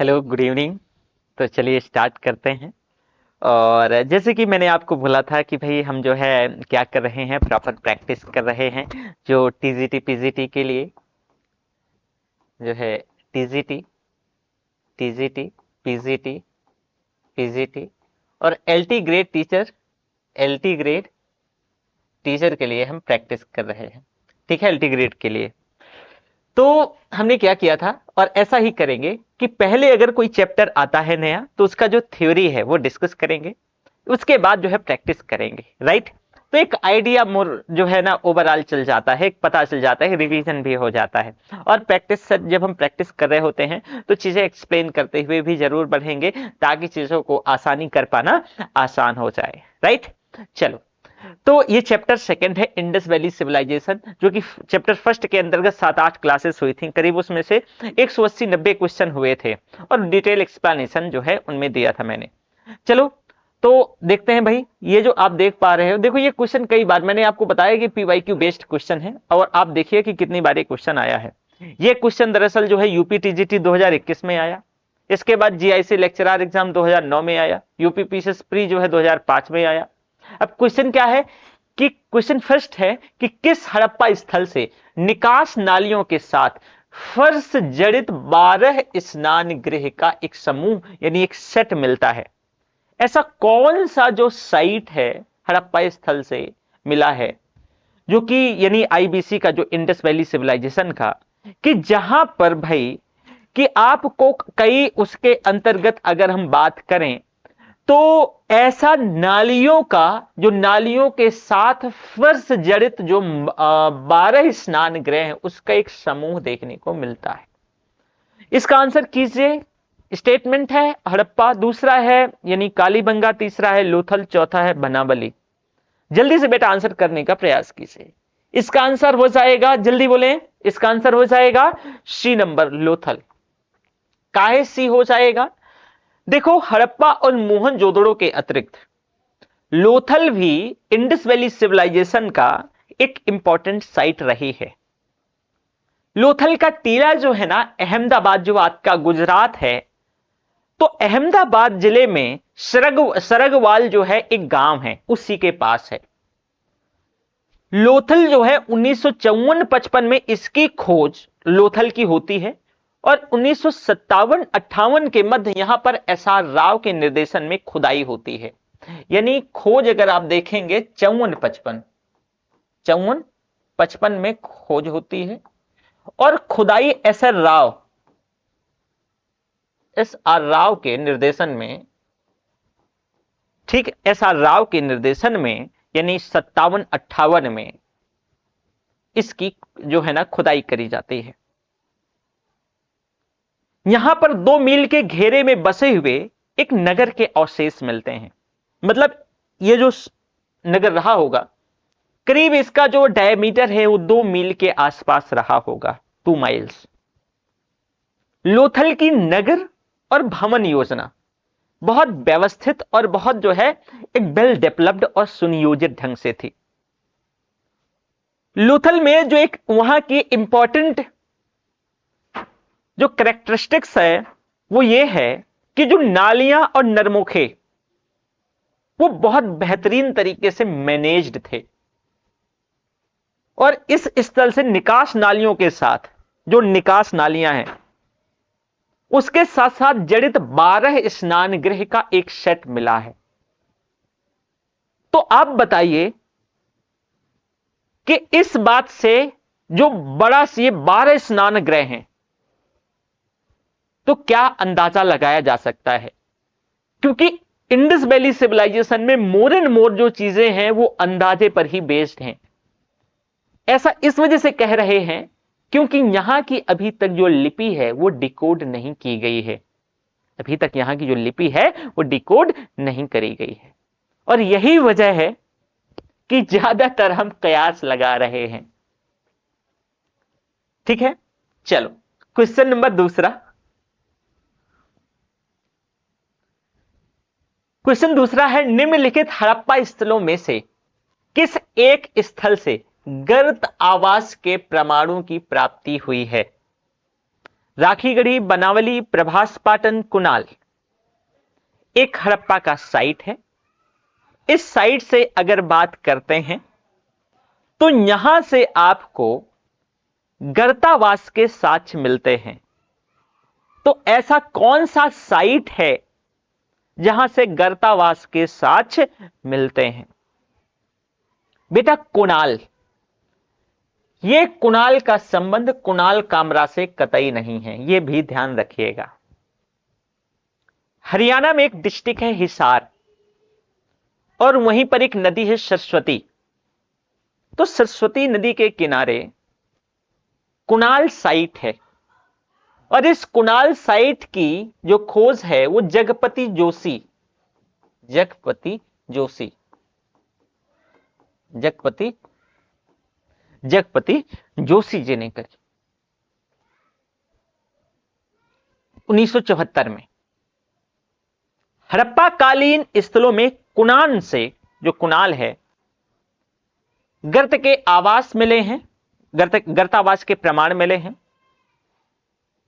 Hello, good evening. तो चलिए start करते हैं। और जैसे कि मैंने आपको बोला था कि भाई हम जो है क्या कर रहे हैं, प्रॉपर प्रैक्टिस कर रहे हैं जो टीजीटी पीजीटी के लिए जो है टीजीटी टीजीटी पीजीटी पीजीटी और एलटी ग्रेड टीचर के लिए हम प्रैक्टिस कर रहे हैं। ठीक है, एलटी ग्रेड के लिए। तो हमने क्या किया था और ऐसा ही करेंगे कि पहले अगर कोई चैप्टर आता है नया तो उसका जो थ्योरी है वो डिस्कस करेंगे, उसके बाद जो है प्रैक्टिस करेंगे, राइट। तो एक आइडिया मोर जो है ना ओवरऑल चल जाता है, एक पता चल जाता है, रिवीजन भी हो जाता है। और प्रैक्टिस से जब हम प्रैक्टिस कर रहे होते हैं तो चीजें एक्सप्लेन करते हुए भी जरूर बढ़ेंगे ताकि चीजों को आसानी कर पाना आसान हो जाए, राइट। चलो, तो ये चैप्टर सेकंड है, इंडस वैली सिविलाइजेशन, जो कि चैप्टर फर्स्ट के अंतर्गत 7-8 क्लासेस हुई थी करीब, उसमें से 180-90 क्वेश्चन हुए थे और डिटेल एक्सप्लेनेशन जो है उनमें दिया था मैंने। चलो, तो देखते हैं भाई। ये जो आप देख पा रहे हो, देखो ये क्वेश्चन कई बार मैंने आपको बताया कि पीवाईक्यू बेस्ड क्वेश्चन है और आप देखिए कि कितनी बार ये क्वेश्चन आया है। ये क्वेश्चन दरअसल जो है यूपी टीजीटी 2021 में आया, इसके बाद जीआईसी लेक्चरर एग्जाम 2009 में आया, यूपी पीसीएस प्री जो है 2005 में आया। अब क्वेश्चन क्या है कि क्वेश्चन फर्स्ट है कि किस हड़प्पा स्थल से निकास नालियों के साथ फर्श जड़ित 12 स्नान गृह का एक समूह यानी एक सेट मिलता है। ऐसा कौन सा जो साइट है हड़प्पा स्थल से मिला है, जो कि यानी आईबीसी का जो इंडस वैली सिविलाइजेशन का, कि जहां पर भाई कि आपको कई उसके अंतर्गत अगर हम बात करें तो ऐसा नालियों का जो नालियों के साथ फर्श जड़ित जो 12 स्नान गृह है उसका एक समूह देखने को मिलता है। इसका आंसर कीजिए। स्टेटमेंट है हड़प्पा, दूसरा है यानी कालीबंगा, तीसरा है लोथल, चौथा है बनावली। जल्दी से बेटा आंसर करने का प्रयास कीजिए। इसका आंसर हो जाएगा, जल्दी बोले, इसका आंसर हो जाएगा सी नंबर लोथल। काहे सी हो जाएगा? देखो, हड़प्पा और मोहनजोदड़ो के अतिरिक्त लोथल भी इंडस वैली सिविलाइजेशन का एक इंपॉर्टेंट साइट रही है। लोथल का टीला जो है ना, अहमदाबाद जो आज का गुजरात है, तो अहमदाबाद जिले में सरगवाल जो है एक गांव है, उसी के पास है। लोथल जो है 1954-55 में इसकी खोज लोथल की होती है और 1957-58 के मध्य यहां पर एसआर राव के निर्देशन में खुदाई होती है। यानी खोज अगर आप देखेंगे 54-55 में खोज होती है और खुदाई एस आर राव के निर्देशन में, ठीक, एस आर राव के निर्देशन में यानी 57-58 में इसकी जो है ना खुदाई करी जाती है। यहां पर 2 मील के घेरे में बसे हुए एक नगर के अवशेष मिलते हैं। मतलब ये जो नगर रहा होगा, करीब इसका जो डायमीटर है वो 2 मील के आसपास रहा होगा, 2 माइल्स। लोथल की नगर और भवन योजना बहुत व्यवस्थित और बहुत जो है एक वेल डेवलप्ड और सुनियोजित ढंग से थी। लोथल में जो एक वहां की इंपॉर्टेंट जो कैरेक्टरिस्टिक्स है वो ये है कि जो नालियां और नरमुखे वो बहुत बेहतरीन तरीके से मैनेज्ड थे और इस स्थल से निकास नालियों के साथ जो निकास नालियां हैं उसके साथ साथ जड़ित 12 स्नान गृह का एक सेट मिला है। तो आप बताइए कि इस बात से जो बड़ा सी ये 12 स्नान गृह हैं तो क्या अंदाजा लगाया जा सकता है? क्योंकि इंडस वैली सिविलाइजेशन में मोर एंड मोर जो चीजें हैं वो अंदाजे पर ही बेस्ड हैं। ऐसा इस वजह से कह रहे हैं क्योंकि यहां की अभी तक जो लिपि है वो डिकोड नहीं की गई है। अभी तक यहां की जो लिपि है वो डिकोड नहीं करी गई है और यही वजह है कि ज्यादातर हम कयास लगा रहे हैं। ठीक है, चलो क्वेश्चन नंबर दूसरा। क्वेश्चन दूसरा है, निम्नलिखित हड़प्पा स्थलों में से किस एक स्थल से गर्त आवास के प्रमाणों की प्राप्ति हुई है? राखीगढ़ी, बनावली, प्रभास पाटन, कुणाल एक हड़प्पा का साइट है। इस साइट से अगर बात करते हैं तो यहां से आपको गर्तावास के साक्ष्य मिलते हैं। तो ऐसा कौन सा साइट है जहां से गर्तावास के साक्ष्य मिलते हैं? बेटा कुणाल। यह कुणाल का संबंध कुणाल कामरा से कतई नहीं है, यह भी ध्यान रखिएगा। हरियाणा में एक डिस्ट्रिक्ट है हिसार और वहीं पर एक नदी है सरस्वती। तो सरस्वती नदी के किनारे कुणाल साइट है और इस कुणाल साइट की जो खोज है वो जगपति जोशी जोशी जी ने करी 1974 में। हड़प्पा कालीन स्थलों में कुणान से, जो कुणाल है, गर्त के आवास मिले हैं, गर्तावास के प्रमाण मिले हैं।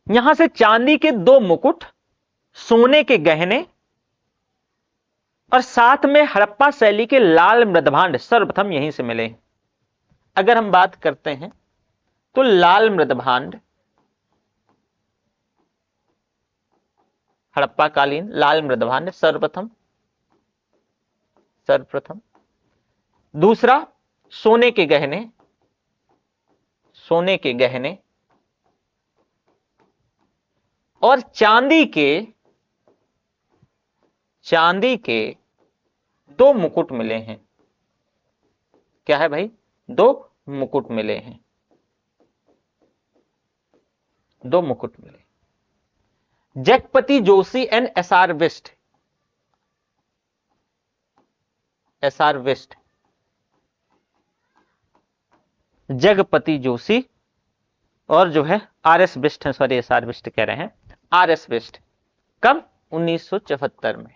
यहां से चांदी के 2 मुकुट, सोने के गहने और साथ में हड़प्पा शैली के लाल मृदभांड सर्वप्रथम यहीं से मिले हैं। अगर हम बात करते हैं तो लाल मृदभांड, हड़प्पा कालीन लाल मृदभांड सर्वप्रथम। दूसरा सोने के गहने और चांदी के 2 मुकुट मिले हैं। क्या है भाई? 2 मुकुट मिले हैं, 2 मुकुट मिले। Jagpati Joshi and SR West, Jagpati Joshi और जो है आरएस वेस्ट है, सॉरी एसआर वेस्ट कह रहे हैं, आरएस वेस्ट। कब? 1974 में,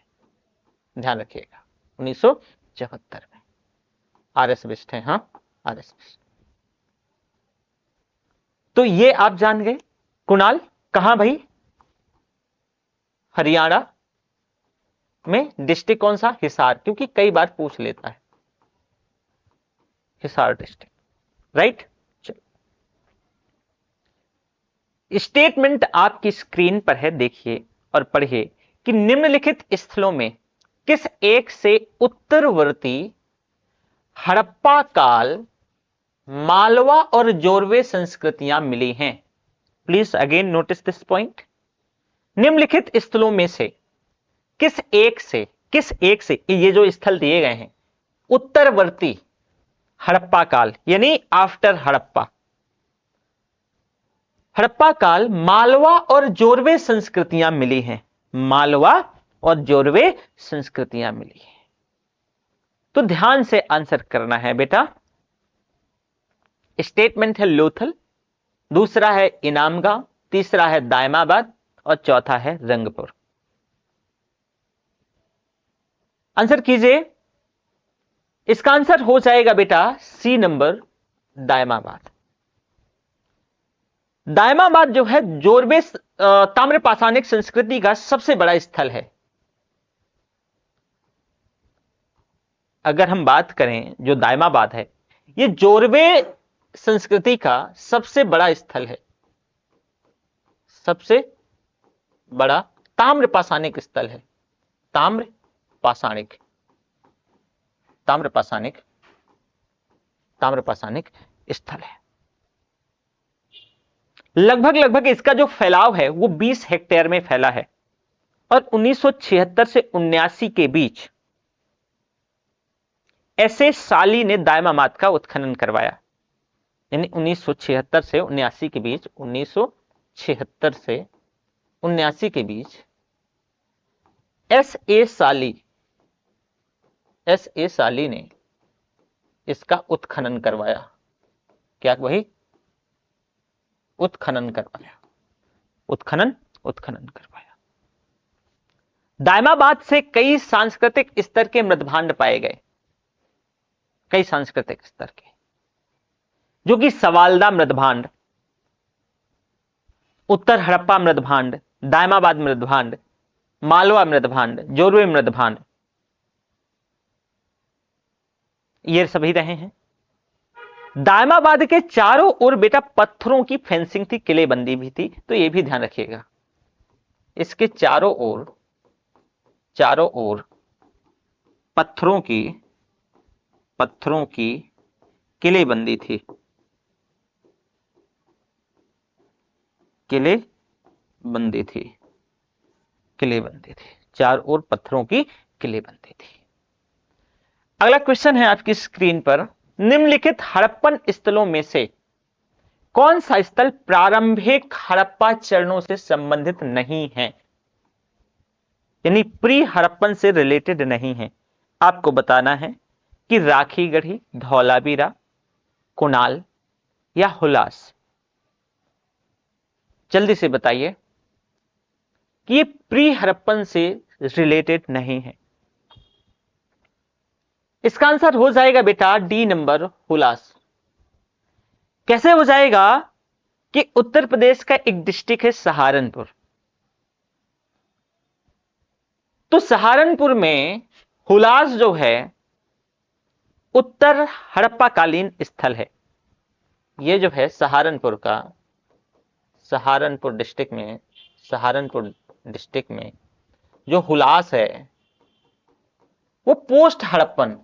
ध्यान रखिएगा 1974 में आरएस वेस्ट है। हाँ, आरएस वेस्ट। तो ये आप जान गए कुणाल कहां भाई? हरियाणा में। डिस्ट्रिक्ट कौन सा? हिसार, क्योंकि कई बार पूछ लेता है हिसार डिस्ट्रिक्ट, राइट। स्टेटमेंट आपकी स्क्रीन पर है, देखिए और पढ़िए कि निम्नलिखित स्थलों में किस एक से उत्तरवर्ती हड़प्पा काल, मालवा और जोरवे संस्कृतियां मिली हैं। Please again notice this point. निम्नलिखित स्थलों में से किस एक से ये जो स्थल दिए गए हैं, उत्तरवर्ती हड़प्पा काल यानी आफ्टर हड़प्पा काल, मालवा और जोरवे संस्कृतियां मिली हैं। मालवा और जोरवे संस्कृतियां मिली हैं। तो ध्यान से आंसर करना है बेटा। स्टेटमेंट है लोथल, दूसरा है इनामगांव, तीसरा है दायमाबाद और चौथा है रंगपुर। आंसर कीजिए। इसका आंसर हो जाएगा बेटा सी नंबर, दायमाबाद। दायमाबाद जो है जोरवे ताम्रपाषाणिक संस्कृति का सबसे बड़ा स्थल है। अगर हम बात करें जो दायमाबाद है, यह जोरवे संस्कृति का सबसे बड़ा स्थल है, सबसे बड़ा ताम्रपाषाणिक स्थल है। ताम्रपाषाणिक स्थल है। लगभग इसका जो फैलाव है वो 20 हेक्टेयर में फैला है और 1976 से 79 के बीच ऐसे साली ने दायमाबाद का उत्खनन करवाया। यानी 1976 से 79 के बीच, 1976 से 79 के बीच एस ए साली ने इसका उत्खनन करवाया। क्या वही? उत्खनन करवाया। दायमाबाद से कई सांस्कृतिक स्तर के मृदभांड पाए गए, कई सांस्कृतिक स्तर के, जो कि सवालदा मृदभांड, उत्तर हड़प्पा मृदभांड, दायमाबाद मृदभांड, मालवा मृदभांड, जोरवे मृदभांड, ये सभी रहे हैं। दायमाबाद के चारों ओर बेटा पत्थरों की फेंसिंग थी, किलेबंदी भी थी, तो ये भी ध्यान रखिएगा। इसके चारों ओर पत्थरों की किलेबंदी थी, किलेबंदी थी, चारों ओर पत्थरों की किलेबंदी थी। अगला क्वेश्चन है आपकी स्क्रीन पर, निम्नलिखित हड़प्पन स्थलों में से कौन सा स्थल प्रारंभिक हड़प्पा चरणों से संबंधित नहीं है, यानी प्री हड़प्पन से रिलेटेड नहीं है। आपको बताना है कि राखीगढ़ी, धौलावीरा, कुणाल या हुलास। जल्दी से बताइए कि ये प्री हड़प्पन से रिलेटेड नहीं है। इसका आंसर हो जाएगा बेटा डी नंबर, हुलास। कैसे हो जाएगा कि उत्तर प्रदेश का एक डिस्ट्रिक्ट है सहारनपुर, तो सहारनपुर में हुलास जो है उत्तर हड़प्पा कालीन स्थल है। ये जो है सहारनपुर डिस्ट्रिक्ट में जो हुलास है वो पोस्ट हड़प्पन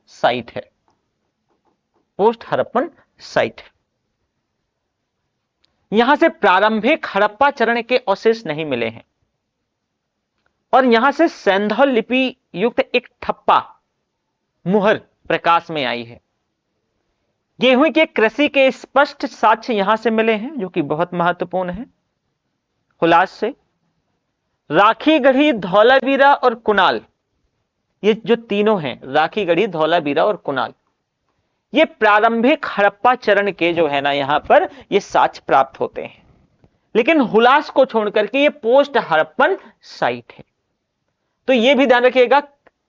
साइट है, पोस्ट हड़प्पन साइट है। यहां से प्रारंभिक हड़प्पा चरण के अवशेष नहीं मिले हैं, और यहां से सैंधल लिपि युक्त एक ठप्पा मुहर प्रकाश में आई है। गेहूं के कृषि के स्पष्ट साक्ष्य यहां से मिले हैं, जो कि बहुत महत्वपूर्ण है। हुलास से राखीगढ़ी, धौलावीरा और कुणाल, ये जो तीनों हैं, राखीगढ़ी, धौलावीरा और कुणाल, ये प्रारंभिक हड़प्पा चरण के जो है ना यहां पर ये साक्ष्य प्राप्त होते हैं। लेकिन हुलास को छोड़कर के ये पोस्ट हड़प्पन साइट है। तो ये भी ध्यान रखिएगा,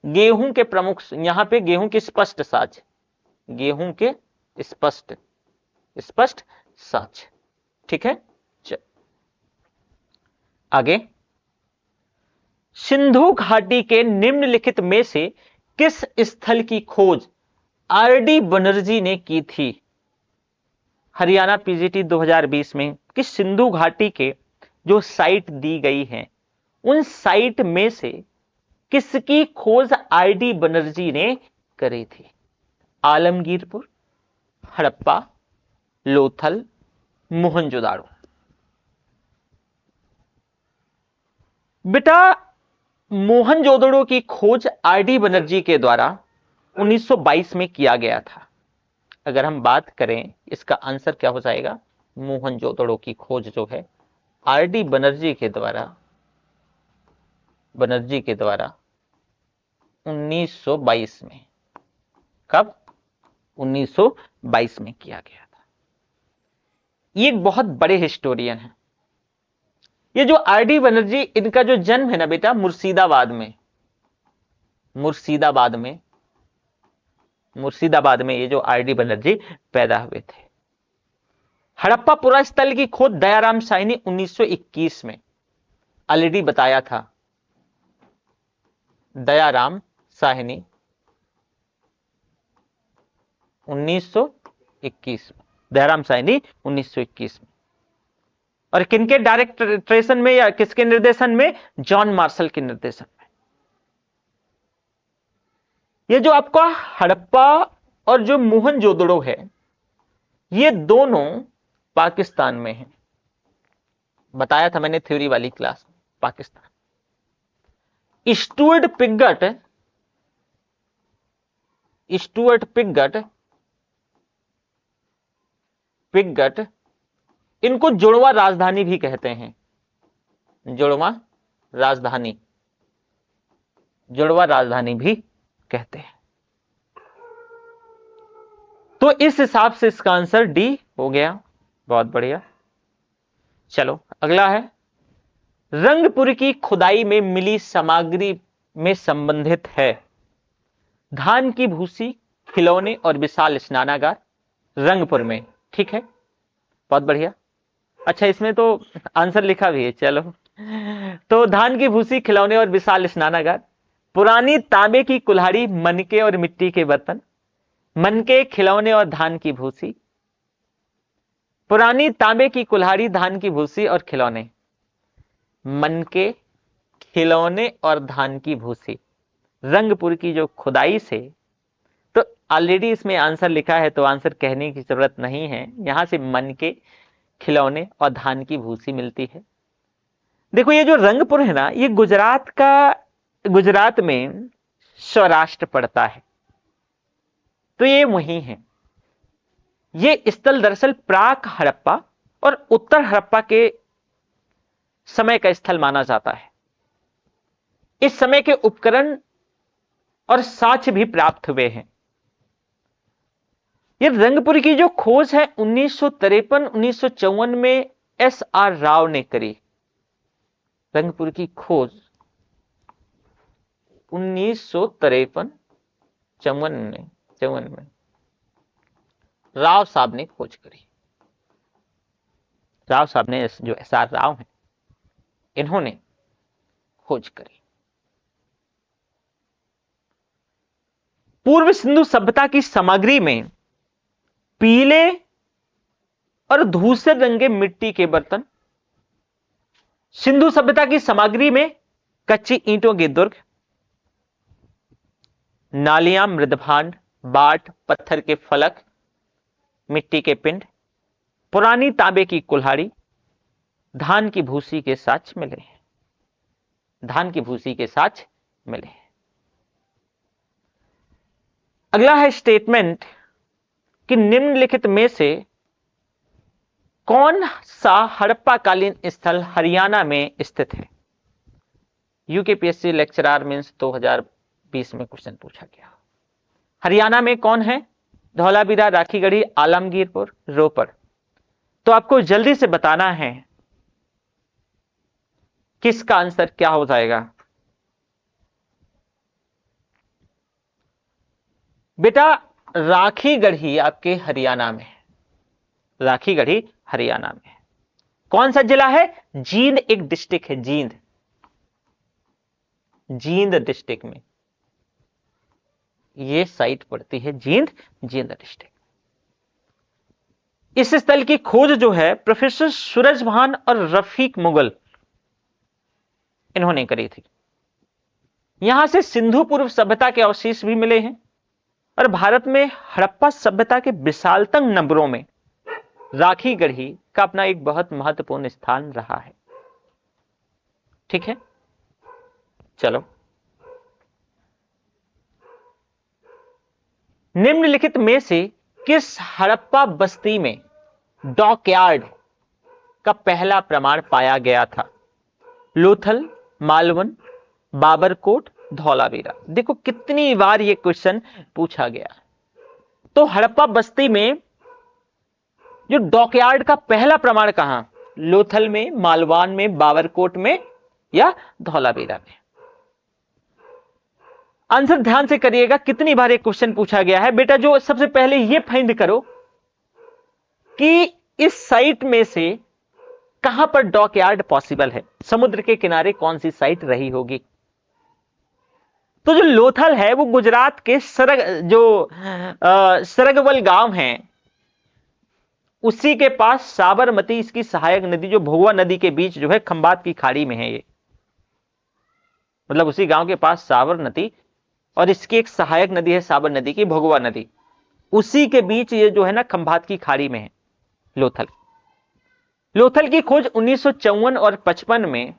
गेहूं के प्रमुख, यहां पे गेहूं के स्पष्ट साक्ष्य, गेहूं के स्पष्ट साक्ष्य। ठीक है, चल आगे। सिंधु घाटी के निम्नलिखित में से किस स्थल की खोज आरडी बनर्जी ने की थी? हरियाणा पीजीटी 2020 में किस सिंधु घाटी के जो साइट दी गई है उन साइट में से किसकी खोज आरडी बनर्जी ने करी थी? आलमगीरपुर, हड़प्पा, लोथल, मोहनजोदाड़ो। बेटा मोहनजोदड़ो की खोज आरडी बनर्जी के द्वारा 1922 में किया गया था। अगर हम बात करें इसका आंसर क्या हो जाएगा? मोहनजोदड़ो की खोज जो है आरडी बनर्जी के द्वारा 1922 में, कब? 1922 में किया गया था। ये एक बहुत बड़े हिस्टोरियन है। ये जो आरडी बनर्जी, इनका जो जन्म है ना बेटा मुर्शिदाबाद में ये जो आरडी बनर्जी पैदा हुए थे। हड़प्पा पुरास्थल की खोज दयाराम साहनी 1921 में, ऑलरेडी बताया था, दयाराम साहनी 1921 में, दयाराम साहनी 1921 में। और किनके डायरेक्टरेशन में या किसके निर्देशन में? जॉन मार्शल के निर्देशन में। ये जो आपका हड़प्पा और जो मोहनजोदड़ो है ये दोनों पाकिस्तान में हैं। बताया था मैंने थ्योरी वाली क्लास में, पाकिस्तान। स्टुअर्ट पिगट इनको जुड़वा राजधानी भी कहते हैं। जुड़वा राजधानी भी कहते हैं। तो इस हिसाब से इसका आंसर डी हो गया। बहुत बढ़िया। चलो अगला है, रंगपुर की खुदाई में मिली सामग्री में संबंधित है धान की भूसी, खिलौने और विशाल स्नानागार, रंगपुर में। ठीक है, बहुत बढ़िया। अच्छा, इसमें तो आंसर लिखा भी है, चलो। तो धान की भूसी, खिलौने और विशाल स्नानागार, पुरानी तांबे की कुल्हाड़ी, मनके और मिट्टी के बर्तन, मनके, खिलौने और धान की भूसी, पुरानी तांबे की कुल्हाड़ी, धान की भूसी और खिलौने, मनके, खिलौने और धान की भूसी, रंगपुर की जो खुदाई से, तो ऑलरेडी इसमें आंसर लिखा है, तो आंसर कहने की जरूरत नहीं है। यहां से मनके, खिलौने और धान की भूसी मिलती है। देखो ये जो रंगपुर है ना, ये गुजरात में सौराष्ट्र पड़ता है, तो ये वही है। ये स्थल दरअसल प्राक हड़प्पा और उत्तर हड़प्पा के समय का स्थल माना जाता है। इस समय के उपकरण और साक्ष्य भी प्राप्त हुए हैं। ये रंगपुर की जो खोज है 1953-1954 में एस.आर. राव ने करी। रंगपुर की खोज 1953-54 में राव साहब ने खोज करी। राव साहब ने, जो एस.आर. राव हैं, इन्होंने खोज करी। पूर्व सिंधु सभ्यता की सामग्री में पीले और धूसर रंग के मिट्टी के बर्तन, सिंधु सभ्यता की सामग्री में कच्ची ईंटों के दुर्ग, नालियां, मृदभांड, बाट, पत्थर के फलक, मिट्टी के पिंड, पुरानी तांबे की कुल्हाड़ी, धान की भूसी के साक्ष्य मिले हैं। धान की भूसी के साक्ष्य मिले हैं। अगला है स्टेटमेंट कि निम्नलिखित में से कौन सा हड़प्पाकालीन स्थल हरियाणा में स्थित है। यूकेपीएससी लेक्चरर मींस 2020 में क्वेश्चन पूछा गया। हरियाणा में कौन है? धौलावीरा, राखीगढ़ी, आलमगीरपुर, रोपड़। तो आपको जल्दी से बताना है किसका आंसर क्या हो जाएगा। बेटा राखीगढ़ी आपके हरियाणा में है। राखीगढ़ी हरियाणा में है। कौन सा जिला है? जींद एक डिस्ट्रिक्ट है। जींद, जींद डिस्ट्रिक्ट में यह साइट पड़ती है। जींद डिस्ट्रिक्ट। इस स्थल की खोज जो है प्रोफेसर सूरजभान और रफीक मुगल इन्होंने करी थी। यहां से सिंधु पूर्व सभ्यता के अवशेष भी मिले हैं और भारत में हड़प्पा सभ्यता के विशालतम नगरों में राखीगढ़ी का अपना एक बहुत महत्वपूर्ण स्थान रहा है। ठीक है, चलो। निम्नलिखित में से किस हड़प्पा बस्ती में डॉकयार्ड का पहला प्रमाण पाया गया था? लोथल, मालवन, बाबरकोट, धौलावीरा। देखो कितनी बार यह क्वेश्चन पूछा गया। तो हड़प्पा बस्ती में जो डॉकयार्ड का पहला प्रमाण कहां? लोथल में, मालवान में, बाबरकोट में या धौलावीरा में? आंसर ध्यान से करिएगा, कितनी बार एक क्वेश्चन पूछा गया है। बेटा जो सबसे पहले यह फाइंड करो कि इस साइट में से कहां पर डॉकयार्ड पॉसिबल है, समुद्र के किनारे कौन सी साइट रही होगी। तो जो लोथल है वो गुजरात के सरगवल गांव है, उसी के पास साबरमती इसकी सहायक नदी जो भोगवा नदी के बीच जो है खंबात की खाड़ी में है। ये मतलब उसी गांव के पास साबर नदी और इसकी एक सहायक नदी है साबर नदी की, भोगवा नदी, उसी के बीच ये जो है ना खंबात की खाड़ी में है लोथल। लोथल की खोज 1954 और 55 में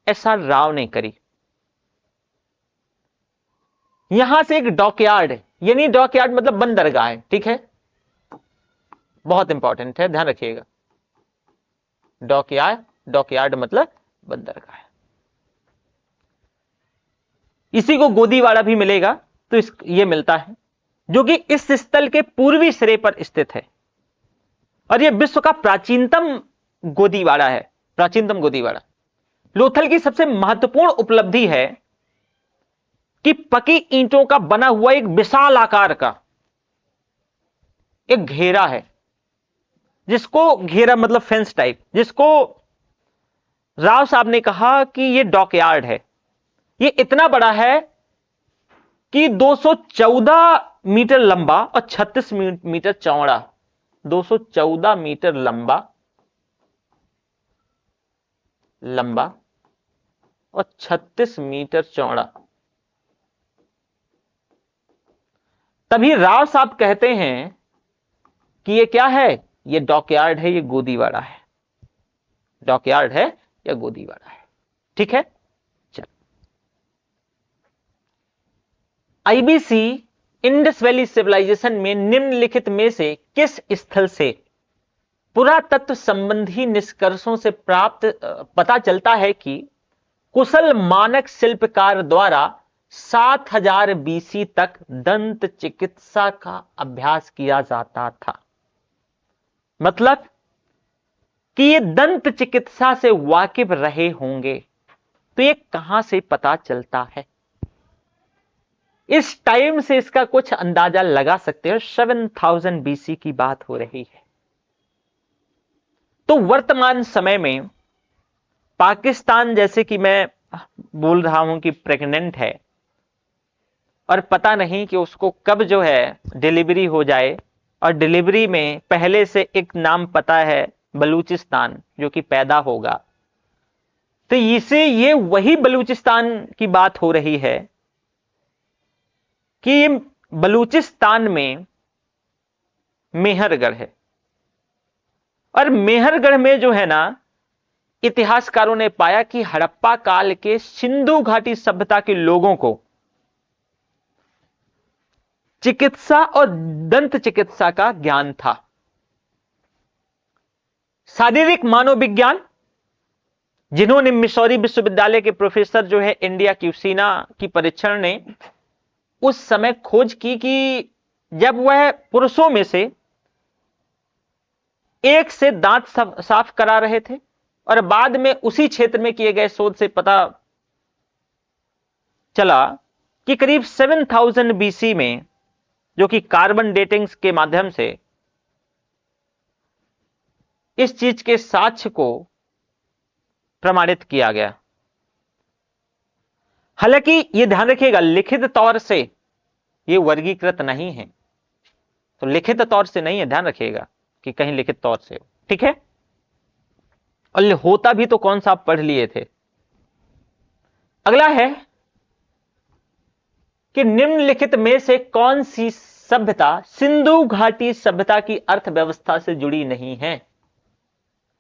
एस.आर. राव ने करी। यहां से एक डॉकयार्ड, यानी डॉकयार्ड मतलब बंदरगाह है। ठीक है, बहुत इंपॉर्टेंट है, ध्यान रखिएगा। डॉकयार्ड मतलब बंदरगाह। इसी को गोदीवाड़ा भी मिलेगा, तो ये मिलता है, जो कि इस स्थल के पूर्वी सिरे पर स्थित है और यह विश्व का प्राचीनतम गोदीवाड़ा है। प्राचीनतम गोदीवाड़ा। लोथल की सबसे महत्वपूर्ण उपलब्धि है कि पकी ईंटों का बना हुआ एक विशाल आकार का एक घेरा है, जिसको घेरा मतलब फेंस टाइप, जिसको राव साहब ने कहा कि ये डॉकयार्ड है। ये इतना बड़ा है कि 214 मीटर लंबा और 36 मीटर चौड़ा, 214 मीटर लंबा और 36 मीटर चौड़ा। तभी राव साहब कहते हैं कि ये क्या है, ये डॉकयार्ड है, ये गोदीवाड़ा है, डॉकयार्ड है या गोदीवाड़ा है। ठीक है, चल। आईबीसी इंडस वैली सिविलाइजेशन में निम्नलिखित में से किस स्थल से पुरातत्व संबंधी निष्कर्षों से प्राप्त पता चलता है कि कुशल मानक शिल्पकार द्वारा 7000 बीसी तक दंत चिकित्सा का अभ्यास किया जाता था। मतलब कि ये दंत चिकित्सा से वाकिफ रहे होंगे। तो ये कहां से पता चलता है? इस टाइम से इसका कुछ अंदाजा लगा सकते हो, 7000 बीसी की बात हो रही है। तो वर्तमान समय में पाकिस्तान, जैसे कि मैं बोल रहा हूं कि प्रेग्नेंट है और पता नहीं कि उसको कब जो है डिलीवरी हो जाए, और डिलीवरी में पहले से एक नाम पता है बलूचिस्तान जो कि पैदा होगा, तो इसे ये वही बलूचिस्तान की बात हो रही है कि बलूचिस्तान में मेहरगढ़ है, और मेहरगढ़ में जो है ना, इतिहासकारों ने पाया कि हड़प्पा काल के सिंधु घाटी सभ्यता के लोगों को चिकित्सा और दंत चिकित्सा का ज्ञान था। शारीरिक मानवविज्ञान, जिन्होंने मिसौरी विश्वविद्यालय के प्रोफेसर जो है इंडिया क्यूसीना की परीक्षण ने उस समय खोज की कि जब वह पुरुषों में से एक से दांत साफ करा रहे थे, और बाद में उसी क्षेत्र में किए गए शोध से पता चला कि करीब 7000 बीसी में, जो कि कार्बन डेटिंग्स के माध्यम से इस चीज के साक्ष्य को प्रमाणित किया गया। हालांकि यह ध्यान रखिएगा, लिखित तौर से यह वर्गीकृत नहीं है, तो लिखित तौर से नहीं है, ध्यान रखिएगा कि कहीं लिखित तौर से हो। ठीक है, और होता भी तो कौन सा आप पढ़ लिए थे। अगला है कि निम्नलिखित में से कौन सी सभ्यता सिंधु घाटी सभ्यता की अर्थव्यवस्था से जुड़ी नहीं है?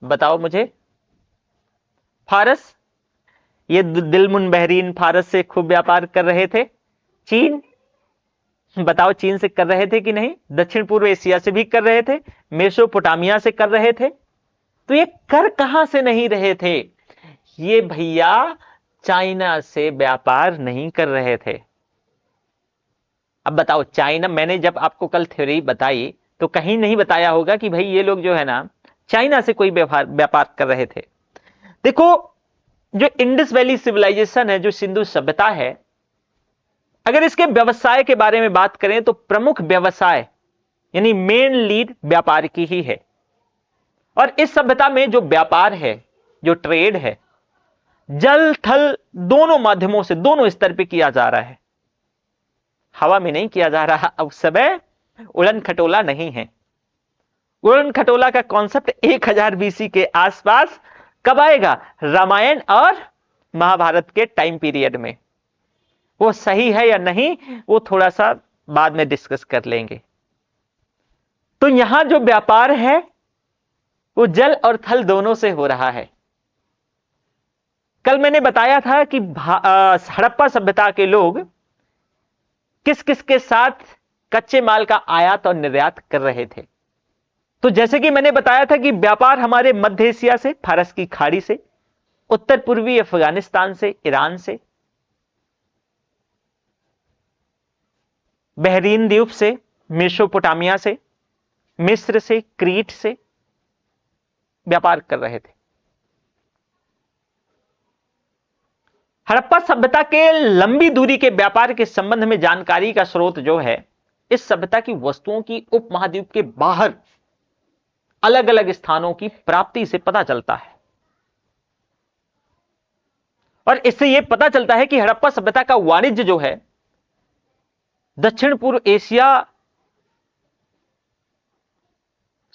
बताओ मुझे। फारस, ये दिलमुन बहरीन फारस से खूब व्यापार कर रहे थे। चीन, बताओ चीन से कर रहे थे कि नहीं? दक्षिण पूर्व एशिया से भी कर रहे थे, मेसोपोटामिया से कर रहे थे। तो ये कर कहां से नहीं रहे थे? ये भैया चाइना से व्यापार नहीं कर रहे थे। अब बताओ, चाइना, मैंने जब आपको कल थ्योरी बताई तो कहीं नहीं बताया होगा कि भाई ये लोग जो है ना चाइना से कोई व्यापार कर रहे थे। देखो, जो इंडस वैली सिविलाइजेशन है, जो सिंधु सभ्यता है, अगर इसके व्यवसाय के बारे में बात करें तो प्रमुख व्यवसाय यानी मेन लीड व्यापार की ही है। और इस सभ्यता में जो व्यापार है, जो ट्रेड है, जल थल दोनों माध्यमों से, दोनों स्तर पे किया जा रहा है, हवा में नहीं किया जा रहा। अब समय उड़न खटोला नहीं है। उड़न खटोला का कॉन्सेप्ट 1000 बीसी के आसपास कब आएगा? रामायण और महाभारत के टाइम पीरियड में। वो सही है या नहीं, वो थोड़ा सा बाद में डिस्कस कर लेंगे। तो यहां जो व्यापार है वो जल और थल दोनों से हो रहा है। कल मैंने बताया था कि हड़प्पा सभ्यता के लोग किस किस के साथ कच्चे माल का आयात और निर्यात कर रहे थे। तो जैसे कि मैंने बताया था कि व्यापार हमारे मध्य एशिया से, फारस की खाड़ी से, उत्तर पूर्वी अफगानिस्तान से, ईरान से, बहरीन द्वीप से, मेसोपोटामिया से, मिस्र से, क्रीट से व्यापार कर रहे थे। हड़प्पा सभ्यता के लंबी दूरी के व्यापार के संबंध में जानकारी का स्रोत जो है इस सभ्यता की वस्तुओं की उपमहाद्वीप के बाहर अलग अलग स्थानों की प्राप्ति से पता चलता है। और इससे यह पता चलता है कि हड़प्पा सभ्यता का वाणिज्य जो है दक्षिण पूर्व एशिया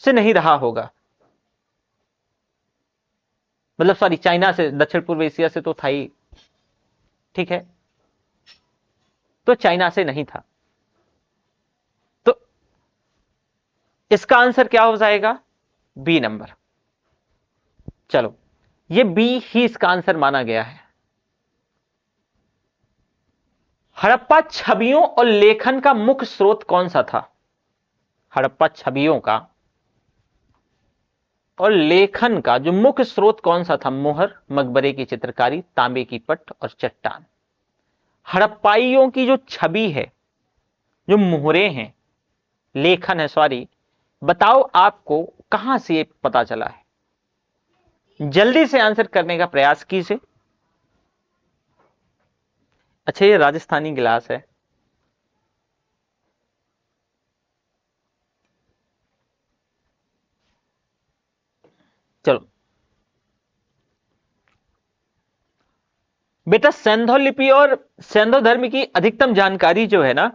से नहीं रहा होगा, मतलब सॉरी चाइना से, दक्षिण पूर्व एशिया से तो था ही, ठीक है, तो चाइना से नहीं था। तो इसका आंसर क्या हो जाएगा? B number. चलो, ये बी ही इसका आंसर माना गया है। हड़प्पा छवियों और लेखन का मुख्य स्रोत कौन सा था? हड़प्पा छवियों का और लेखन का जो मुख्य स्रोत कौन सा था? मोहर, मकबरे की चित्रकारी, तांबे की पट और चट्टान। हड़प्पाइयों की जो छवि है, जो मोहरे हैं, लेखन है सॉरी, बताओ आपको कहां से ये पता चला है? जल्दी से आंसर करने का प्रयास कीजिए। अच्छा, ये राजस्थानी गिलास है। चलो बेटा, सैंधो लिपि और सैंधो धर्म की अधिकतम जानकारी जो है ना,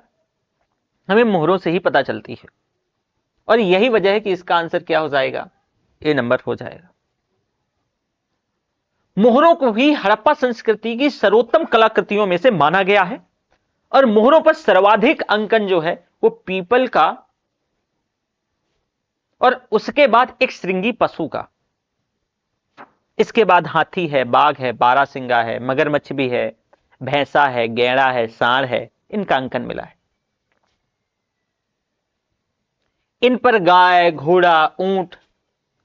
हमें मोहरों से ही पता चलती है, और यही वजह है कि इसका आंसर क्या हो जाएगा? ए नंबर हो जाएगा। मोहरों को ही हड़प्पा संस्कृति की सर्वोत्तम कलाकृतियों में से माना गया है, और मोहरों पर सर्वाधिक अंकन जो है वो पीपल का, और उसके बाद एक श्रृंगी पशु का, इसके बाद हाथी है, बाघ है, बारासिंगा है, मगरमच्छ भी है, भैंसा है, गैंडा है, सांड है, इनका अंकन मिला है। इन पर गाय, घोड़ा, ऊंट,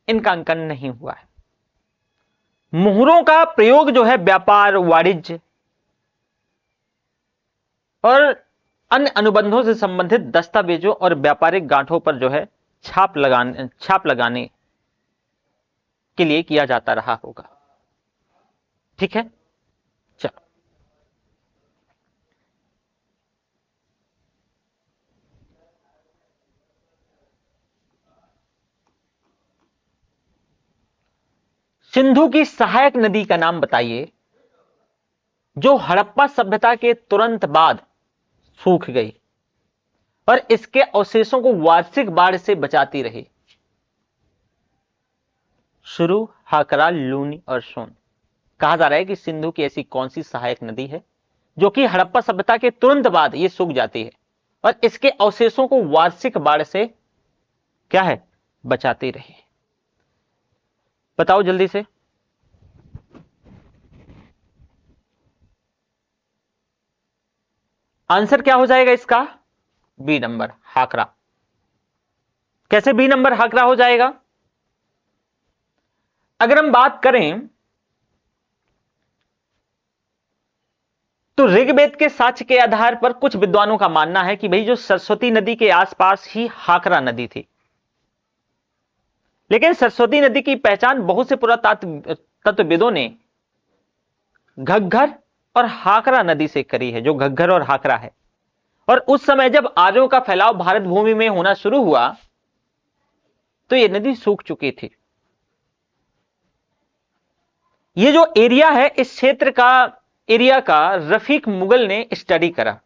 इनका अंकन नहीं हुआ है। मोहरों का प्रयोग जो है व्यापार, वाणिज्य और अन्य अनुबंधों से संबंधित दस्तावेजों और व्यापारिक गांठों पर जो है छाप लगाने के लिए किया जाता रहा होगा। ठीक है, चलो सिंधु की सहायक नदी का नाम बताइए जो हड़प्पा सभ्यता के तुरंत बाद सूख गई और इसके अवशेषों को वार्षिक बाढ़ से बचाती रही। शुरू, हाकरा, लूनी और सोन। कहा जा रहा है कि सिंधु की ऐसी कौन सी सहायक नदी है जो कि हड़प्पा सभ्यता के तुरंत बाद ये सूख जाती है और इसके अवशेषों को वार्षिक बाढ़ से क्या है? बचाती रही। बताओ जल्दी से। आंसर क्या हो जाएगा इसका? B number, हाकरा। कैसे बी नंबर हाकरा हो जाएगा? अगर हम बात करें तो ऋग्वेद के साक्ष्य के आधार पर कुछ विद्वानों का मानना है कि भाई जो सरस्वती नदी के आसपास ही हाकरा नदी थी, लेकिन सरस्वती नदी की पहचान बहुत से पुरातत्वविदों ने घग्गर और हाकरा नदी से करी है, जो घग्गर और हाकरा है। और उस समय जब आर्यों का फैलाव भारत भूमि में होना शुरू हुआ तो यह नदी सूख चुकी थी। ये जो एरिया है, इस क्षेत्र का एरिया का रफीक मुगल ने स्टडी करा